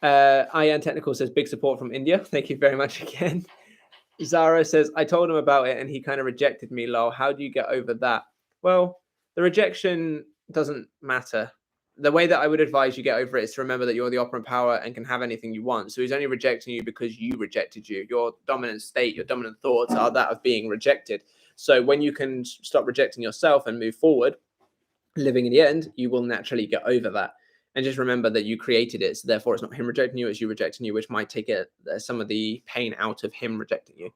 Ian Technical says, big support from India. Thank you very much again. Zara says, I told him about it and he kind of rejected me, lol. How do you get over that? Well, the rejection doesn't matter. The way that I would advise you get over it is to remember that you're the operant power and can have anything you want. So he's only rejecting you because you rejected you. Your dominant state, your dominant thoughts are that of being rejected. So when you can stop rejecting yourself and move forward, living in the end, you will naturally get over that. And just remember that you created it. So therefore, it's not him rejecting you, it's you rejecting you, which might take some of the pain out of him rejecting you.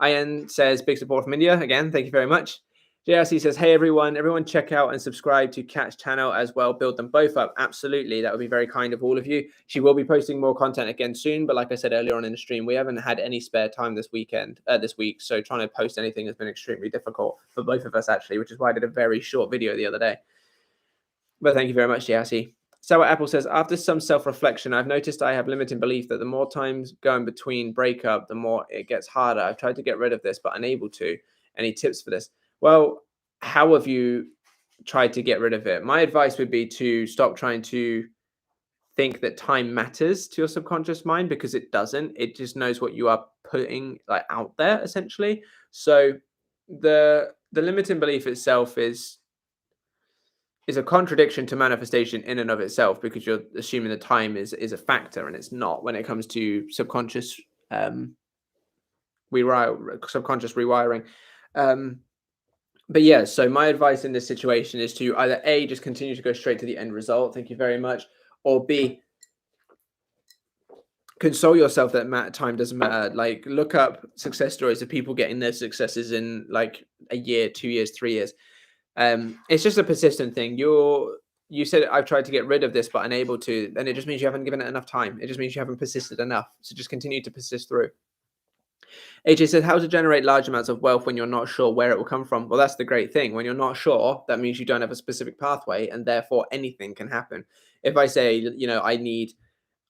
Ian says, big support from India. Again, thank you very much. JRC says, hey, everyone check out and subscribe to Cat's channel as well. Build them both up. Absolutely. That would be very kind of all of you. She will be posting more content again soon. But like I said earlier on in the stream, we haven't had any spare time this week. So trying to post anything has been extremely difficult for both of us, actually, which is why I did a very short video the other day. But thank you very much, JRC. Sour Apple says, after some self-reflection, I've noticed I have limiting belief that the more times going between breakup, the more it gets harder. I've tried to get rid of this, but unable to. Any tips for this? Well, how have you tried to get rid of it? My advice would be to stop trying to think that time matters to your subconscious mind, because it doesn't. It just knows what you are putting out there, essentially. So the limiting belief itself is a contradiction to manifestation in and of itself, because you're assuming the time is a factor, and it's not when it comes to subconscious rewiring. But yeah, so my advice in this situation is to either A, just continue to go straight to the end result, thank you very much, or B, console yourself that time doesn't matter. Like, look up success stories of people getting their successes in like a year, 2 years, 3 years. It's just a persistent thing. You said, I've tried to get rid of this but unable to, and it just means you haven't given it enough time. It just means you haven't persisted enough. So just continue to persist through. AJ said, how to generate large amounts of wealth when you're not sure where it will come from? Well, that's the great thing. When you're not sure, that means you don't have a specific pathway, and therefore anything can happen. If I say, I need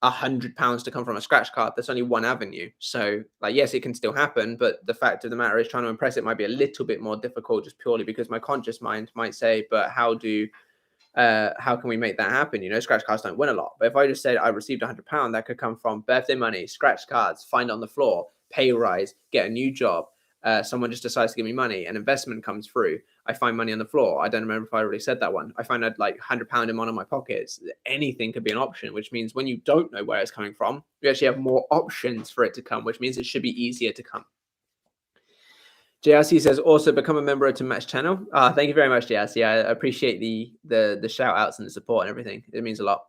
£100 to come from a scratch card, there's only one avenue. So yes, it can still happen, but the fact of the matter is, trying to impress it might be a little bit more difficult, just purely because my conscious mind might say, but how can we make that happen? Scratch cards don't win a lot. But if I just said I received £100, that could come from birthday money, scratch cards, find on the floor, pay rise, get a new job. Someone just decides to give me money, an investment comes through. I find money on the floor. I don't remember if I already said that one. I find I'd like £100 in one of my pockets. Anything could be an option, which means when you don't know where it's coming from, you actually have more options for it to come, which means it should be easier to come. JRC says, also become a member to Matt's channel. Thank you very much, JRC. I appreciate the shout outs and the support and everything. It means a lot.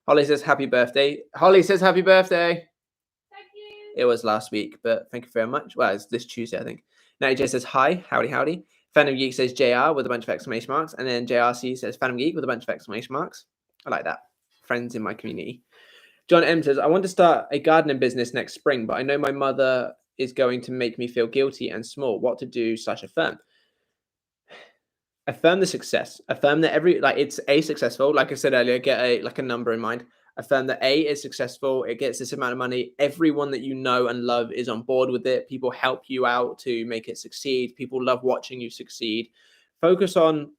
Holly says, happy birthday. Holly says, happy birthday. It was last week, but thank you very much. Well, it's this Tuesday, I think. Now, J says, hi, howdy. Phantom Geek says, JR with a bunch of exclamation marks. And then JRC says, Phantom Geek with a bunch of exclamation marks. I like that. Friends in my community. John M says, I want to start a gardening business next spring, but I know my mother is going to make me feel guilty and small. What to do / affirm? Affirm the success. Affirm that it's A, successful. Like I said earlier, get a number in mind. Affirm that A, is successful. It gets this amount of money. Everyone that you know and love is on board with it. People help you out to make it succeed. People love watching you succeed. Focus on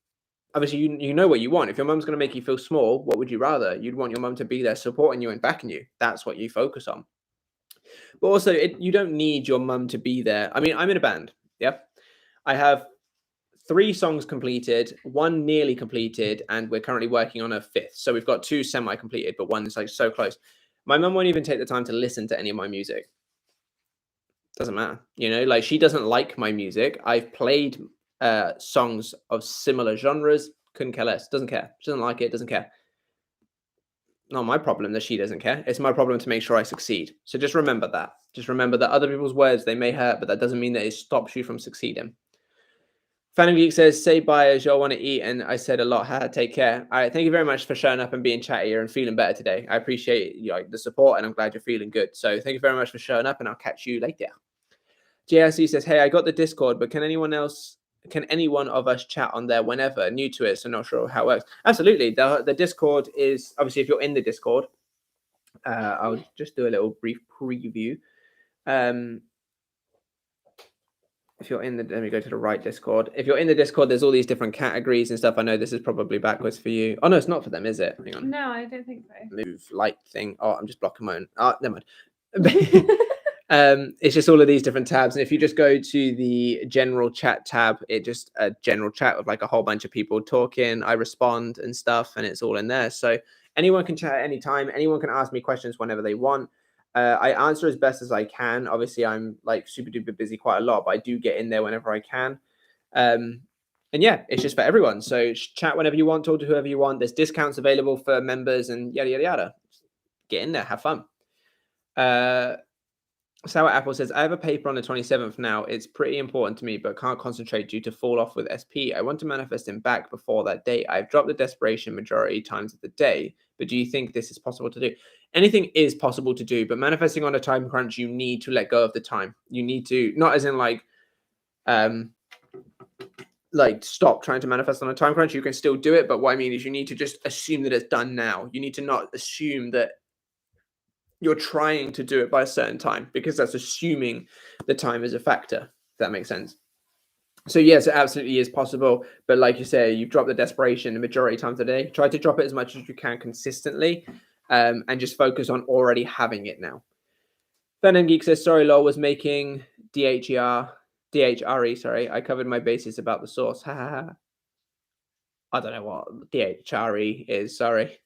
obviously you know what you want. If your mum's going to make you feel small, what would you rather? You'd want your mum to be there supporting you and backing you. That's what you focus on. But also, you don't need your mum to be there. I mean, I'm in a band. Yep. I have 3 songs completed, 1 nearly completed, and we're currently working on a 5th. So we've got 2 semi-completed, but 1 is like so close. My mum won't even take the time to listen to any of my music. Doesn't matter. You know, like she doesn't like my music. I've played songs of similar genres. Couldn't care less. Doesn't care. She doesn't like it. Doesn't care. Not my problem that she doesn't care. It's my problem to make sure I succeed. So just remember that. Just remember that other people's words, they may hurt, but that doesn't mean that it stops you from succeeding. Phantom Geek says, say bye as y'all want to eat. And I said a lot. Take care. All right. Thank you very much for showing up and being chattier and feeling better today. I appreciate the support and I'm glad you're feeling good. So thank you very much for showing up and I'll catch you later. JRC says, hey, I got the Discord, but can any one of us chat on there whenever? New to it, so not sure how it works. Absolutely. The Discord is, obviously, if you're in the Discord, I'll just do a little brief preview. If you're in the, let me go to the right Discord. If you're in the Discord, there's all these different categories and stuff. I know this is probably backwards for you. Oh, no, it's not for them, is it? Hang on. No, I don't think so. Move light thing. Oh, I'm just blocking my own. Oh, never mind. It's just all of these different tabs, and if you just go to the general chat tab, it just a general chat with like a whole bunch of people talking. I respond and stuff, and it's all in there. So anyone can chat at any time. Anyone can ask me questions whenever they want. I answer as best as I can. Obviously, I'm like super duper busy quite a lot, but I do get in there whenever I can. And yeah, it's just for everyone. So chat whenever you want, talk to whoever you want. There's discounts available for members and yada yada yada. Get in there, have fun. Sour Apple says, I have a paper on the 27th now. It's pretty important to me, but can't concentrate due to fall off with SP. I want to manifest him back before that date. I've dropped the desperation majority times of the day, but do you think this is possible to do? Anything is possible to do, but manifesting on a time crunch, you need to let go of the time. You need to, not as in like stop trying to manifest on a time crunch. You can still do it, but what I mean is you need to just assume that it's done now. You need to not assume that you're trying to do it by a certain time, because that's assuming the time is a factor, if that makes sense. So yes, it absolutely is possible. But like you say, you've dropped the desperation the majority of times a day. Try to drop it as much as you can consistently, and just focus on already having it now. Venom Geek says, sorry, Law was making DHRE, sorry. I covered my bases about the source. I don't know what DHRE is, sorry.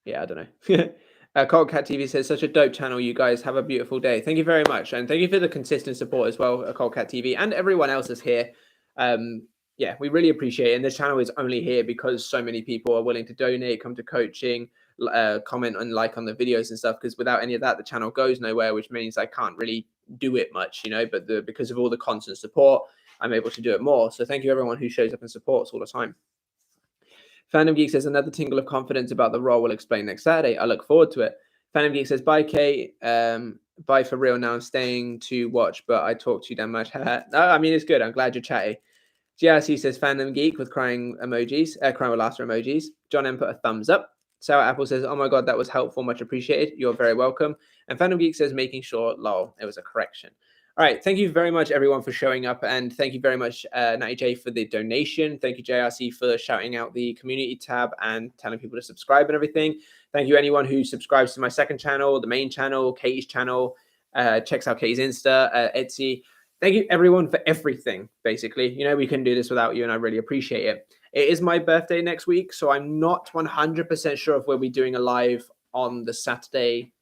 Yeah, I don't know. Cold Cat TV says, such a dope channel, you guys. Have a beautiful day. Thank you very much. And thank you for the consistent support as well, Cold Cat TV, and everyone else is here. Yeah, we really appreciate it. And this channel is only here because so many people are willing to donate, come to coaching, comment and like on the videos and stuff. Because without any of that, the channel goes nowhere, which means I can't really do it much, but because of all the constant support, I'm able to do it more. So thank you everyone who shows up and supports all the time. Fandom Geek says, another tingle of confidence about the role will explain next Saturday. I look forward to it. Fandom Geek says, bye, Kate. Bye for real now. I'm staying to watch, but I talk to you damn much. No, I mean, it's good. I'm glad you're chatty. GRC says, Fandom Geek with crying emojis, crying with laughter emojis. John M put a thumbs up. Sour Apple says, oh my God, that was helpful. Much appreciated. You're very welcome. And Fandom Geek says, making sure, lol, it was a correction. All right. Thank you very much, everyone, for showing up. And thank you very much, Natty J, for the donation. Thank you, JRC, for shouting out the community tab and telling people to subscribe and everything. Thank you, anyone who subscribes to my second channel, the main channel, Katie's channel, checks out Katie's Insta, Etsy. Thank you, everyone, for everything, basically. We couldn't do this without you, and I really appreciate it. It is my birthday next week, so I'm not 100% sure if we'll be doing a live on the Saturday.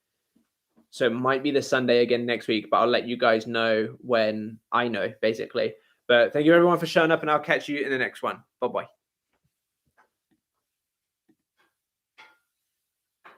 So it might be the Sunday again next week, but I'll let you guys know when I know, basically. But thank you, everyone, for showing up, and I'll catch you in the next one. Bye-bye.